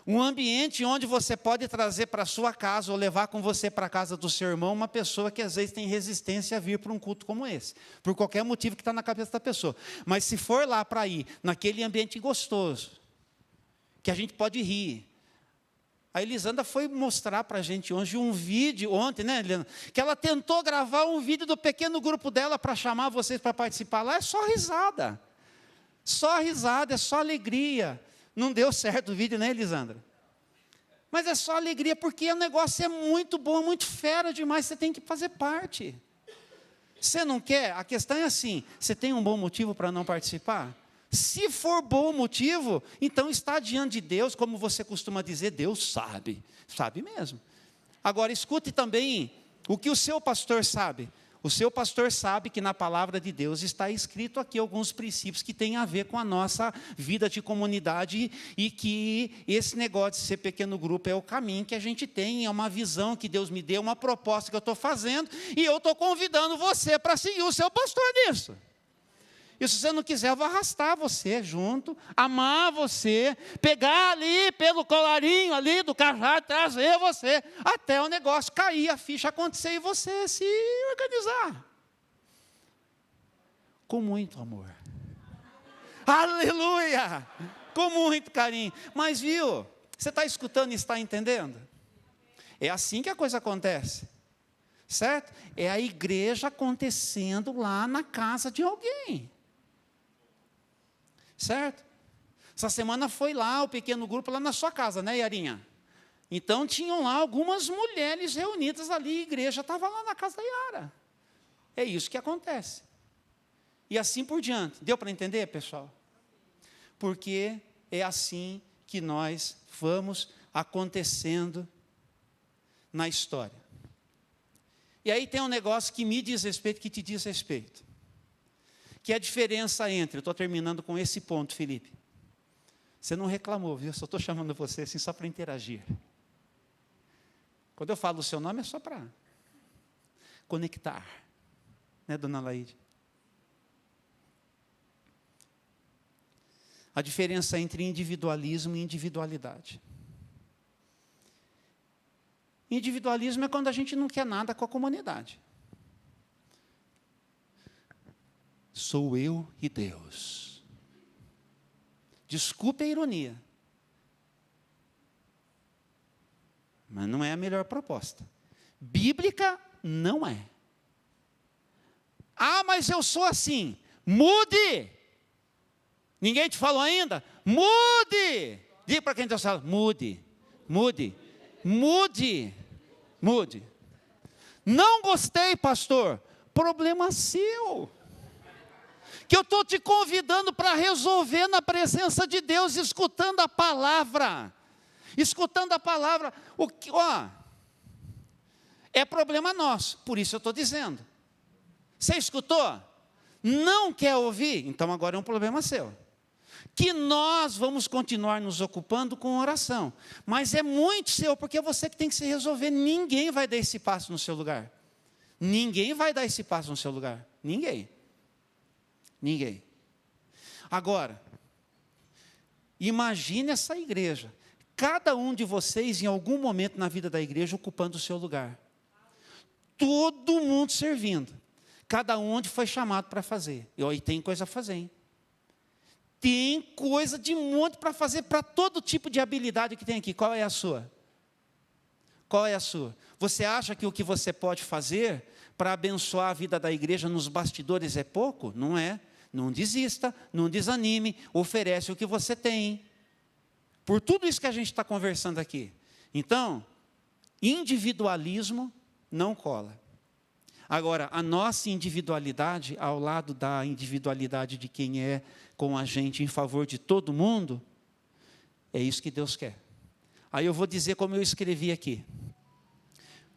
Um ambiente onde você pode trazer para a sua casa ou levar com você para a casa do seu irmão uma pessoa que às vezes tem resistência a vir para um culto como esse, por qualquer motivo que está na cabeça da pessoa. Mas se for lá para ir, naquele ambiente gostoso, que a gente pode rir. A Elisandra foi mostrar para a gente hoje um vídeo, ontem, né, Helena? Que ela tentou gravar um vídeo do pequeno grupo dela para chamar vocês para participar lá, é só risada. Só risada, é só alegria. Não deu certo o vídeo, né, Elisandra? Mas é só alegria, porque o negócio é muito bom, muito fera demais, você tem que fazer parte. Você não quer? A questão é assim, você tem um bom motivo para não participar? Se for bom motivo, então está diante de Deus, como você costuma dizer, Deus sabe mesmo. Agora, escute também o que o seu pastor sabe. O seu pastor sabe que na palavra de Deus está escrito aqui alguns princípios que têm a ver com a nossa vida de comunidade e que esse negócio de ser pequeno grupo é o caminho que a gente tem, é uma visão que Deus me deu, uma proposta que eu estou fazendo e eu estou convidando você para seguir o seu pastor nisso. E se você não quiser, eu vou arrastar você junto, amar você, pegar ali pelo colarinho ali do cajado, trazer você, até o negócio cair, a ficha acontecer e você se organizar. Com muito amor. Aleluia! Com muito carinho. Mas viu, você está escutando e está entendendo? É assim que a coisa acontece. Certo? É a igreja acontecendo lá na casa de alguém. Certo? Essa semana foi lá o pequeno grupo lá na sua casa, né, Yarinha? Então tinham lá algumas mulheres reunidas ali, a igreja estava lá na casa da Yara. É isso que acontece. E assim por diante. Deu para entender, pessoal? Porque é assim que nós vamos acontecendo na história. E aí tem um negócio que me diz respeito, que te diz respeito. Que é a diferença entre, eu estou terminando com esse ponto, Felipe. Você não reclamou, viu? Eu só estou chamando você assim só para interagir. Quando eu falo o seu nome é só para conectar. Né, dona Laíde? A diferença entre individualismo e individualidade. Individualismo é quando a gente não quer nada com a comunidade. Sou eu e Deus. Desculpe a ironia. Mas não é a melhor proposta. Bíblica não é. Ah, mas eu sou assim. Mude. Ninguém te falou ainda? Mude. Diga para quem está falando. Mude. Mude. Mude. Mude. Não gostei, pastor. Problema seu. Que eu estou te convidando para resolver na presença de Deus, escutando a palavra. Escutando a palavra. É problema nosso, por isso eu estou dizendo. Você escutou? Não quer ouvir? Então agora é um problema seu. que nós vamos continuar nos ocupando com oração. Mas é muito seu, porque é você que tem que se resolver. Ninguém vai dar esse passo no seu lugar. Ninguém vai dar esse passo no seu lugar. Ninguém. Ninguém. Agora, imagine essa igreja. Cada um de vocês, em algum momento na vida da igreja, ocupando o seu lugar. Todo mundo servindo. Cada um onde foi chamado para fazer. E aí tem coisa a fazer, hein? Tem coisa de monte para fazer, para todo tipo de habilidade que tem aqui. Qual é a sua? Qual é a sua? Você acha que o que você pode fazer para abençoar a vida da igreja nos bastidores é pouco? Não é. Não desista, não desanime, oferece o que você tem. Por tudo isso que a gente está conversando aqui. Então, individualismo não cola. Agora, a nossa individualidade, ao lado da individualidade de quem é com a gente em favor de todo mundo, é isso que Deus quer. Aí eu vou dizer como eu escrevi aqui.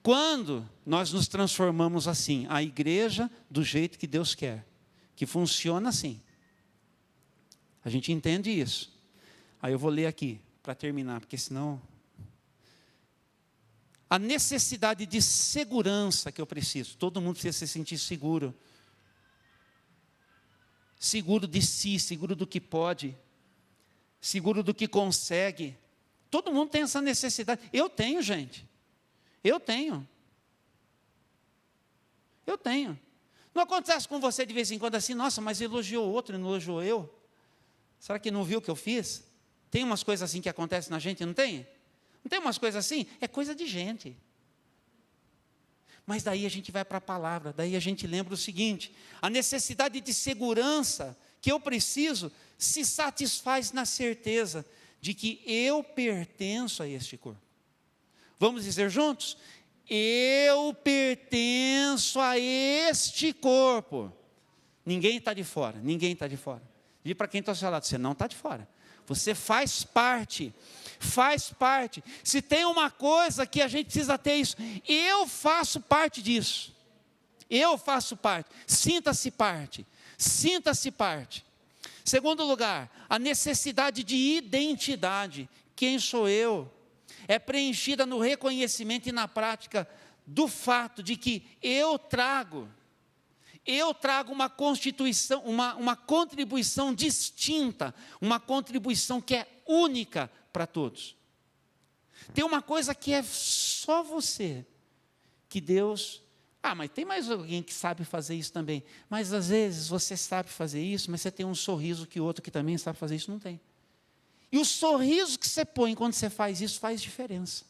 Quando nós nos transformamos assim, a igreja do jeito que Deus quer, que funciona assim, a gente entende isso. Aí eu vou ler aqui, para terminar, porque senão... A necessidade de segurança que eu preciso. Todo mundo precisa se sentir seguro. Seguro de si, seguro do que pode. Seguro do que consegue. Todo mundo tem essa necessidade. Eu tenho, gente. Eu tenho. Eu tenho. Não acontece com você de vez em quando assim, nossa, mas elogiou outro e não elogiou eu? Será que não viu o que eu fiz? Tem umas coisas assim que acontecem na gente, não tem? Não tem umas coisas assim? É coisa de gente. Mas daí a gente vai para a palavra, daí a gente lembra o seguinte, a necessidade de segurança que eu preciso se satisfaz na certeza de que eu pertenço a este corpo. Vamos dizer juntos? Eu pertenço a este corpo. Ninguém está de fora, ninguém está de fora. Diga para quem está ao seu lado, você não está de fora. Você faz parte. Faz parte. Se tem uma coisa que a gente precisa ter isso, eu faço parte disso. Eu faço parte. Sinta-se parte. Sinta-se parte. Segundo lugar, a necessidade de identidade. Quem sou eu? É preenchida no reconhecimento e na prática do fato de que eu trago uma constituição, uma contribuição distinta, uma contribuição que é única para todos. Tem uma coisa que é só você, que Deus... mas tem mais alguém que sabe fazer isso também. Mas às vezes você sabe fazer isso, mas você tem um sorriso que o outro que também sabe fazer isso não tem. E o sorriso que você põe quando você faz isso faz diferença.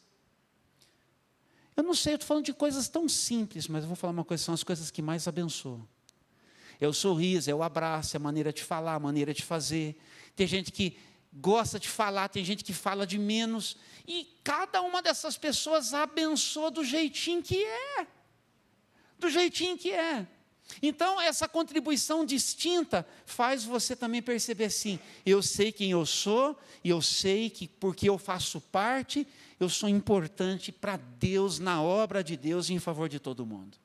Eu não sei, eu estou falando de coisas tão simples, mas eu vou falar uma coisa, são as coisas que mais abençoam. É o sorriso, é o abraço, é a maneira de falar, a maneira de fazer. Tem gente que gosta de falar, tem gente que fala de menos. E cada uma dessas pessoas abençoa do jeitinho que é. Do jeitinho que é. Então, essa contribuição distinta faz você também perceber assim, eu sei quem eu sou, e eu sei que porque eu faço parte, eu sou importante para Deus, na obra de Deus, em favor de todo mundo.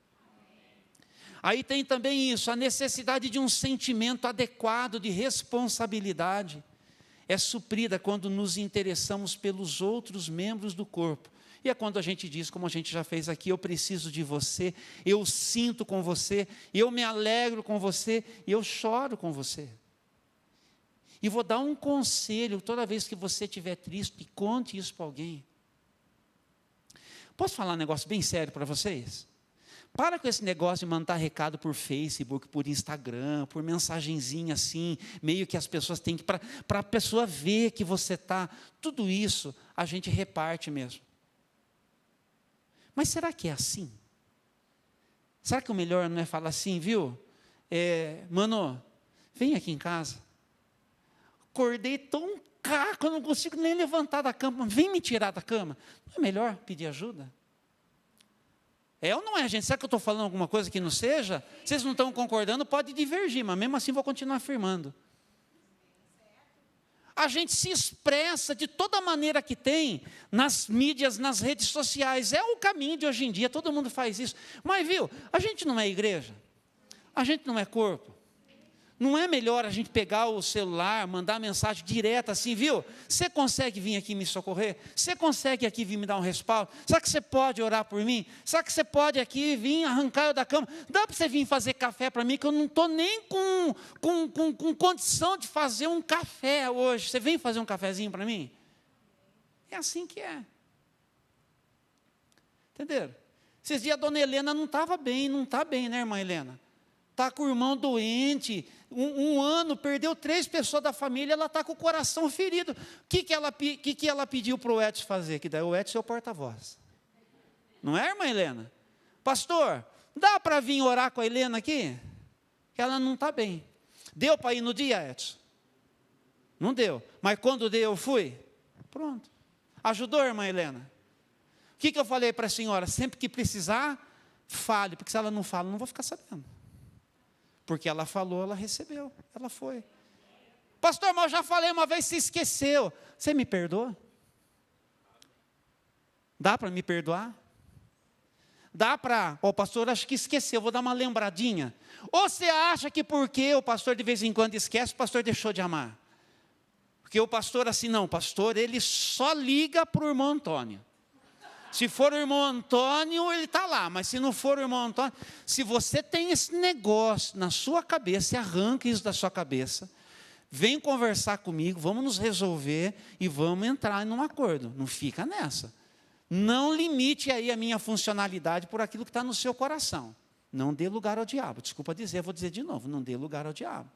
Aí tem também isso, a necessidade de um sentimento adequado de responsabilidade. É suprida quando nos interessamos pelos outros membros do corpo. E é quando a gente diz, como a gente já fez aqui, eu preciso de você, eu sinto com você, eu me alegro com você, eu choro com você. E vou dar um conselho, toda vez que você estiver triste, conte isso para alguém. Posso falar um negócio bem sério para vocês? Para com esse negócio de mandar recado por Facebook, por Instagram, por mensagenzinha assim, meio que as pessoas têm que, para a pessoa ver que você está, tudo isso a gente reparte mesmo. Mas será que é assim? Será que o melhor não é falar assim, viu? Mano, vem aqui em casa. Acordei tão caco, eu não consigo nem levantar da cama. Vem me tirar da cama. Não é melhor pedir ajuda? É ou não é, gente? Será que eu estou falando alguma coisa que não seja? Vocês não estão concordando, pode divergir, mas mesmo assim vou continuar afirmando. A gente se expressa de toda maneira que tem, nas mídias, nas redes sociais. É o caminho de hoje em dia, todo mundo faz isso. Mas viu, a gente não é igreja, a gente não é corpo. Não é melhor a gente pegar o celular, mandar mensagem direta assim, viu? Você consegue vir aqui me socorrer? Você consegue aqui vir me dar um respaldo? Será que você pode orar por mim? Será que você pode aqui vir arrancar eu da cama? Dá para você vir fazer café para mim, que eu não estou nem com condição de fazer um café hoje. Você vem fazer um cafezinho para mim? É assim que é. Entenderam? Esses dias a dona Helena não estava bem, não está bem, né, irmã Helena? Está com o irmão doente, um ano, perdeu 3 pessoas da família, ela está com o coração ferido. O que ela pediu para o Edson fazer? Que daí o Edson é o porta-voz. Não é, irmã Helena? Pastor, dá para vir orar com a Helena aqui? Ela não está bem. Deu para ir no dia, Edson? Não deu. Mas quando deu, eu fui? Pronto. Ajudou, irmã Helena? O que eu falei para a senhora? Sempre que precisar, fale, porque se ela não fala, eu não vou ficar sabendo. Porque ela falou, ela recebeu, ela foi. Pastor, mas eu já falei uma vez, você esqueceu. Você me perdoa? Dá para me perdoar? Dá para, pastor, acho que esqueceu, vou dar uma lembradinha. Ou você acha que porque o pastor de vez em quando esquece, o pastor deixou de amar? Porque o pastor assim, não, o pastor, ele só liga para o irmão Antônio. Se for o irmão Antônio, ele está lá, mas se não for o irmão Antônio, se você tem esse negócio na sua cabeça, arranca isso da sua cabeça, vem conversar comigo, vamos nos resolver e vamos entrar num acordo. Não fica nessa. Não limite aí a minha funcionalidade por aquilo que está no seu coração. Não dê lugar ao diabo. Desculpa dizer, vou dizer de novo, não dê lugar ao diabo.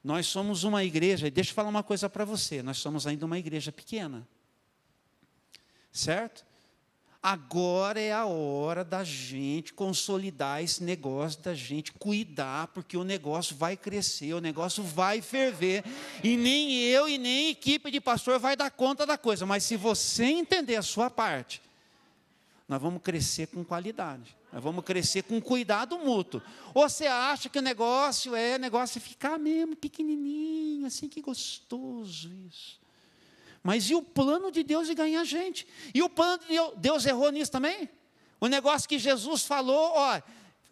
Nós somos uma igreja, e deixa eu falar uma coisa para você, nós somos ainda uma igreja pequena. Certo? Agora é a hora da gente consolidar esse negócio, da gente cuidar, porque o negócio vai crescer, o negócio vai ferver, e nem eu e nem a equipe de pastor vai dar conta da coisa, mas se você entender a sua parte, nós vamos crescer com qualidade, nós vamos crescer com cuidado mútuo. Ou você acha que o negócio é ficar mesmo pequenininho, assim, que gostoso isso. Mas e o plano de Deus de ganhar gente? E o plano de Deus errou nisso também? O negócio que Jesus falou,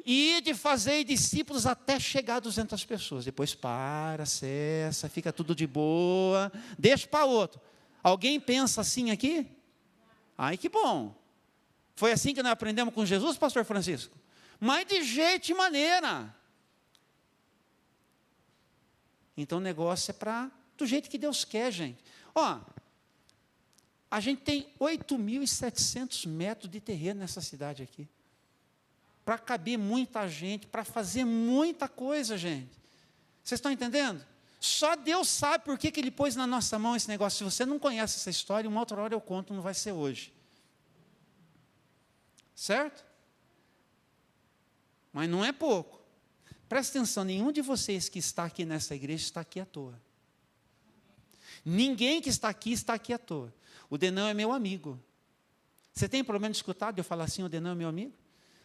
ide fazer discípulos até chegar a 200 pessoas. Depois cessa, fica tudo de boa, deixa para outro. Alguém pensa assim aqui? Ai, que bom. Foi assim que nós aprendemos com Jesus, pastor Francisco? Mas de jeito e maneira. Então o negócio é do jeito que Deus quer, gente. A gente tem 8.700 metros de terreno nessa cidade aqui. Para caber muita gente, para fazer muita coisa, gente. Vocês estão entendendo? Só Deus sabe por que Ele pôs na nossa mão esse negócio. Se você não conhece essa história, uma outra hora eu conto, não vai ser hoje. Certo? Mas não é pouco. Presta atenção, nenhum de vocês que está aqui nessa igreja está aqui à toa. Ninguém que está aqui à toa. O Denão é meu amigo. Você tem problema de escutar de eu falar assim, o Denão é meu amigo?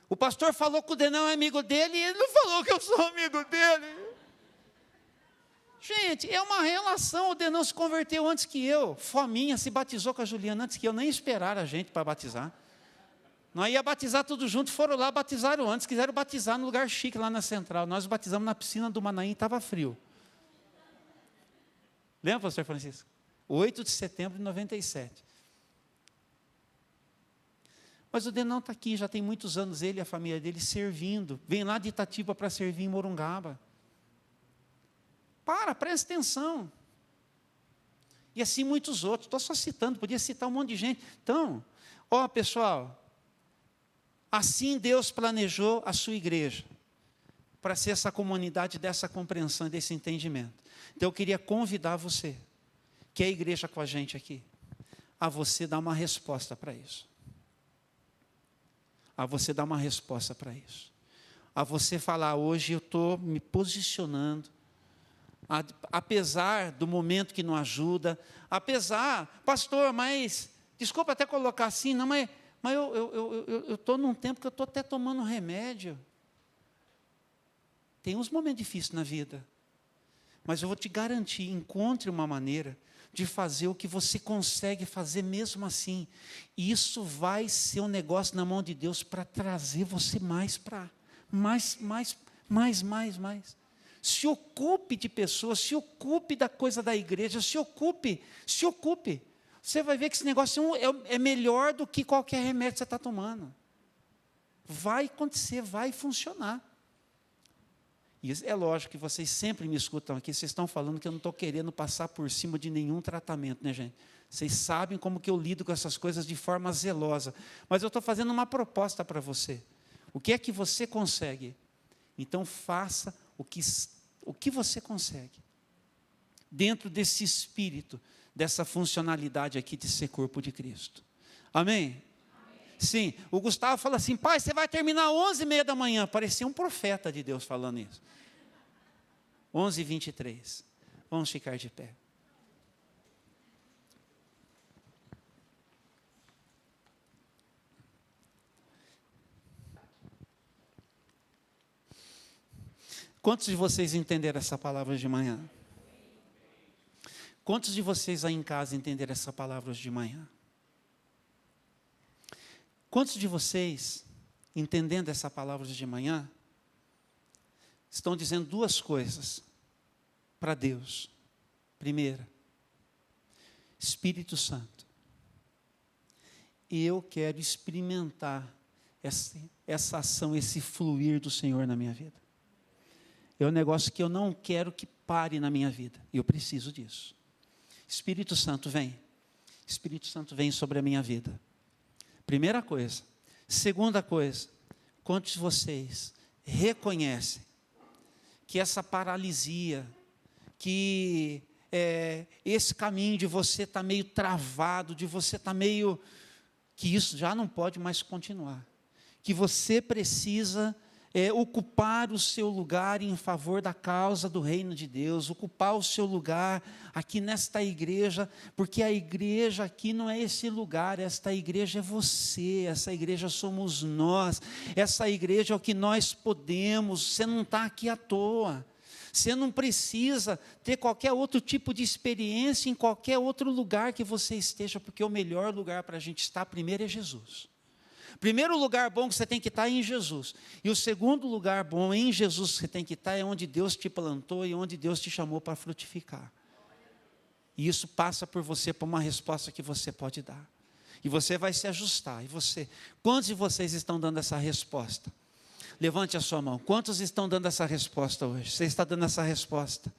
O pastor falou que o Denão é amigo dele e ele não falou que eu sou amigo dele. Gente, é uma relação, o Denão se converteu antes que eu. Fominha se batizou com a Juliana antes que eu, nem esperar a gente para batizar. Nós ia batizar tudo junto, foram lá, batizaram antes, quiseram batizar no lugar chique lá na Central. Nós batizamos na piscina do Manaim, estava frio. Lembra, pastor Francisco? 8 de setembro de 97. Mas o Denão está aqui, já tem muitos anos, ele e a família dele servindo. Vem lá de Itatiba para servir em Morungaba. Presta atenção. E assim muitos outros. Estou só citando, podia citar um monte de gente. Então, pessoal, assim Deus planejou a sua igreja, para ser essa comunidade dessa compreensão, desse entendimento. Então eu queria convidar você, que é a igreja com a gente aqui, a você dar uma resposta para isso. A você dar uma resposta para isso. A você falar, hoje eu estou me posicionando, apesar do momento que não ajuda, pastor, mas, desculpa até colocar assim, não, mas eu estou num tempo que eu estou até tomando remédio. Tem uns momentos difíceis na vida, mas eu vou te garantir, encontre uma maneira de fazer o que você consegue fazer mesmo assim. E isso vai ser um negócio na mão de Deus para trazer você mais. se ocupe de pessoas, se ocupe da coisa da igreja, se ocupe. Você vai ver que esse negócio é melhor do que qualquer remédio que você está tomando. Vai acontecer, vai funcionar. E é lógico que vocês sempre me escutam aqui, vocês estão falando que eu não estou querendo passar por cima de nenhum tratamento, né, gente? Vocês sabem como que eu lido com essas coisas de forma zelosa. Mas eu estou fazendo uma proposta para você. O que é que você consegue? Então faça o que você consegue. Dentro desse espírito, dessa funcionalidade aqui de ser corpo de Cristo. Amém? Sim, o Gustavo fala assim, pai, você vai terminar 11h30 da manhã. Parecia um profeta de Deus falando isso. 11h23. Vamos ficar de pé. Quantos de vocês entenderam essa palavra de manhã? Quantos de vocês aí em casa entenderam essa palavra hoje de manhã? Quantos de vocês, entendendo essa palavra de manhã, estão dizendo duas coisas para Deus? Primeira, Espírito Santo, eu quero experimentar essa ação, esse fluir do Senhor na minha vida. É um negócio que eu não quero que pare na minha vida, e eu preciso disso. Espírito Santo, vem. Espírito Santo, vem sobre a minha vida. Primeira coisa. Segunda coisa, quantos de vocês reconhecem que essa paralisia, que esse caminho de você estar meio travado, de você estar meio, que isso já não pode mais continuar, que você precisa ocupar o seu lugar em favor da causa do reino de Deus, ocupar o seu lugar aqui nesta igreja, porque a igreja aqui não é esse lugar, esta igreja é você, essa igreja somos nós, essa igreja é o que nós podemos, você não está aqui à toa, você não precisa ter qualquer outro tipo de experiência em qualquer outro lugar que você esteja, porque o melhor lugar para a gente estar primeiro é Jesus. Primeiro lugar bom que você tem que estar é em Jesus. E o segundo lugar bom em Jesus que você tem que estar é onde Deus te plantou e onde Deus te chamou para frutificar. E isso passa por você, por uma resposta que você pode dar. E você vai se ajustar. E você, quantos de vocês estão dando essa resposta? Levante a sua mão. Quantos estão dando essa resposta hoje? Você está dando essa resposta?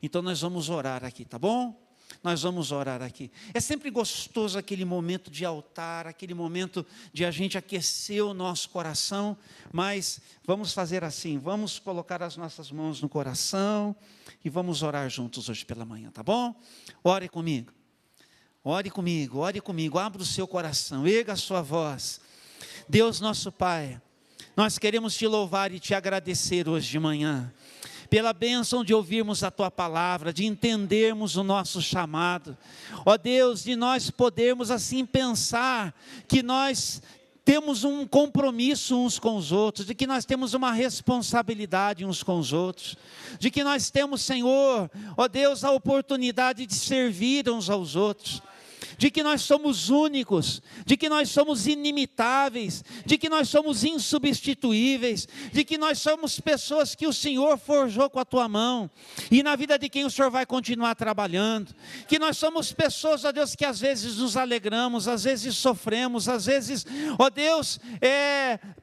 Então nós vamos orar aqui, tá bom? Nós vamos orar aqui. É sempre gostoso aquele momento de altar, aquele momento de a gente aquecer o nosso coração, mas vamos fazer assim, vamos colocar as nossas mãos no coração e vamos orar juntos hoje pela manhã, tá bom? Ore comigo, abra o seu coração, erga a sua voz. Deus nosso Pai, nós queremos te louvar e te agradecer hoje de manhã, pela bênção de ouvirmos a Tua palavra, de entendermos o nosso chamado. Ó Deus, de nós podermos assim pensar que nós temos um compromisso uns com os outros, de que nós temos uma responsabilidade uns com os outros, de que nós temos, Senhor, ó Deus, a oportunidade de servir uns aos outros, de que nós somos únicos, de que nós somos inimitáveis, de que nós somos insubstituíveis, de que nós somos pessoas que o Senhor forjou com a Tua mão, e na vida de quem o Senhor vai continuar trabalhando, que nós somos pessoas, ó Deus, que às vezes nos alegramos, às vezes sofremos, às vezes, ó Deus,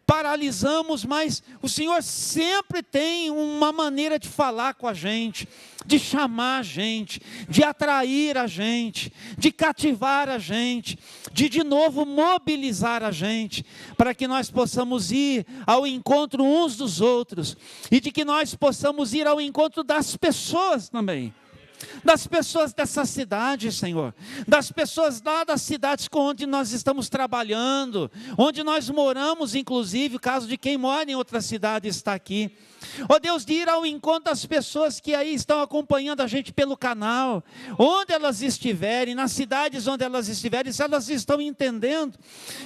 paralisamos, mas o Senhor sempre tem uma maneira de falar com a gente, de chamar a gente, de atrair a gente, de cativar a gente, de novo mobilizar a gente, para que nós possamos ir ao encontro uns dos outros, e de que nós possamos ir ao encontro das pessoas também, das pessoas dessa cidade, Senhor, das pessoas lá das cidades com onde nós estamos trabalhando, onde nós moramos, inclusive, o caso de quem mora em outra cidade está aqui. Ó Deus, de ir ao encontro das pessoas que aí estão acompanhando a gente pelo canal, onde elas estiverem, nas cidades onde elas estiverem, se elas estão entendendo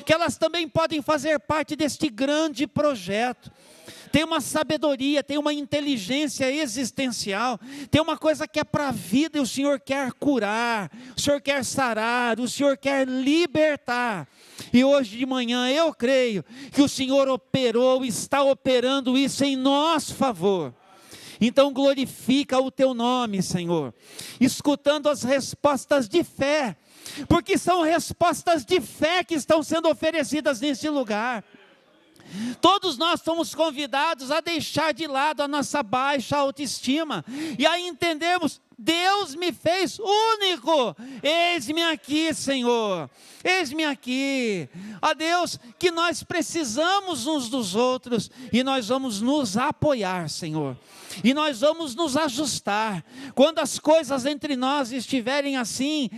que elas também podem fazer parte deste grande projeto. Tem uma sabedoria, tem uma inteligência existencial, tem uma coisa que é para a vida e o Senhor quer curar, o Senhor quer sarar, o Senhor quer libertar. E hoje de manhã eu creio que o Senhor operou, está operando isso em nosso favor. Então glorifica o teu nome, Senhor, escutando as respostas de fé, porque são respostas de fé que estão sendo oferecidas nesse lugar. Todos nós somos convidados a deixar de lado a nossa baixa autoestima, e aí entendemos: Deus me fez único, eis-me aqui, Senhor, eis-me aqui. Ó Deus, que nós precisamos uns dos outros, e nós vamos nos apoiar, Senhor, e nós vamos nos ajustar. Quando as coisas entre nós estiverem assim,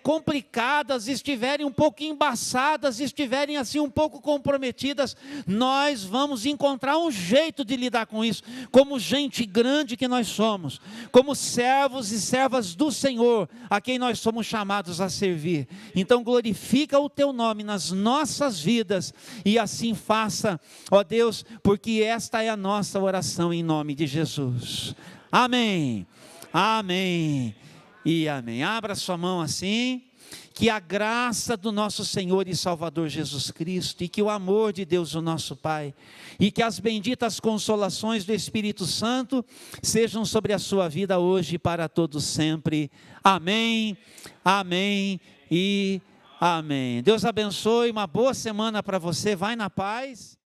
complicadas, estiverem um pouco embaçadas, estiverem assim um pouco comprometidas, nós vamos encontrar um jeito de lidar com isso, como gente grande que nós somos, como servos e servas do Senhor, a quem nós somos chamados a servir. Então glorifica o teu nome nas nossas vidas, e assim faça, ó Deus, porque esta é a nossa oração em nome de Jesus. Amém, amém e amém. Abra sua mão assim. Que a graça do nosso Senhor e Salvador Jesus Cristo, e que o amor de Deus o nosso Pai, e que as benditas consolações do Espírito Santo sejam sobre a sua vida hoje e para todos sempre. Amém, amém e amém. Deus abençoe, uma boa semana para você, vai na paz.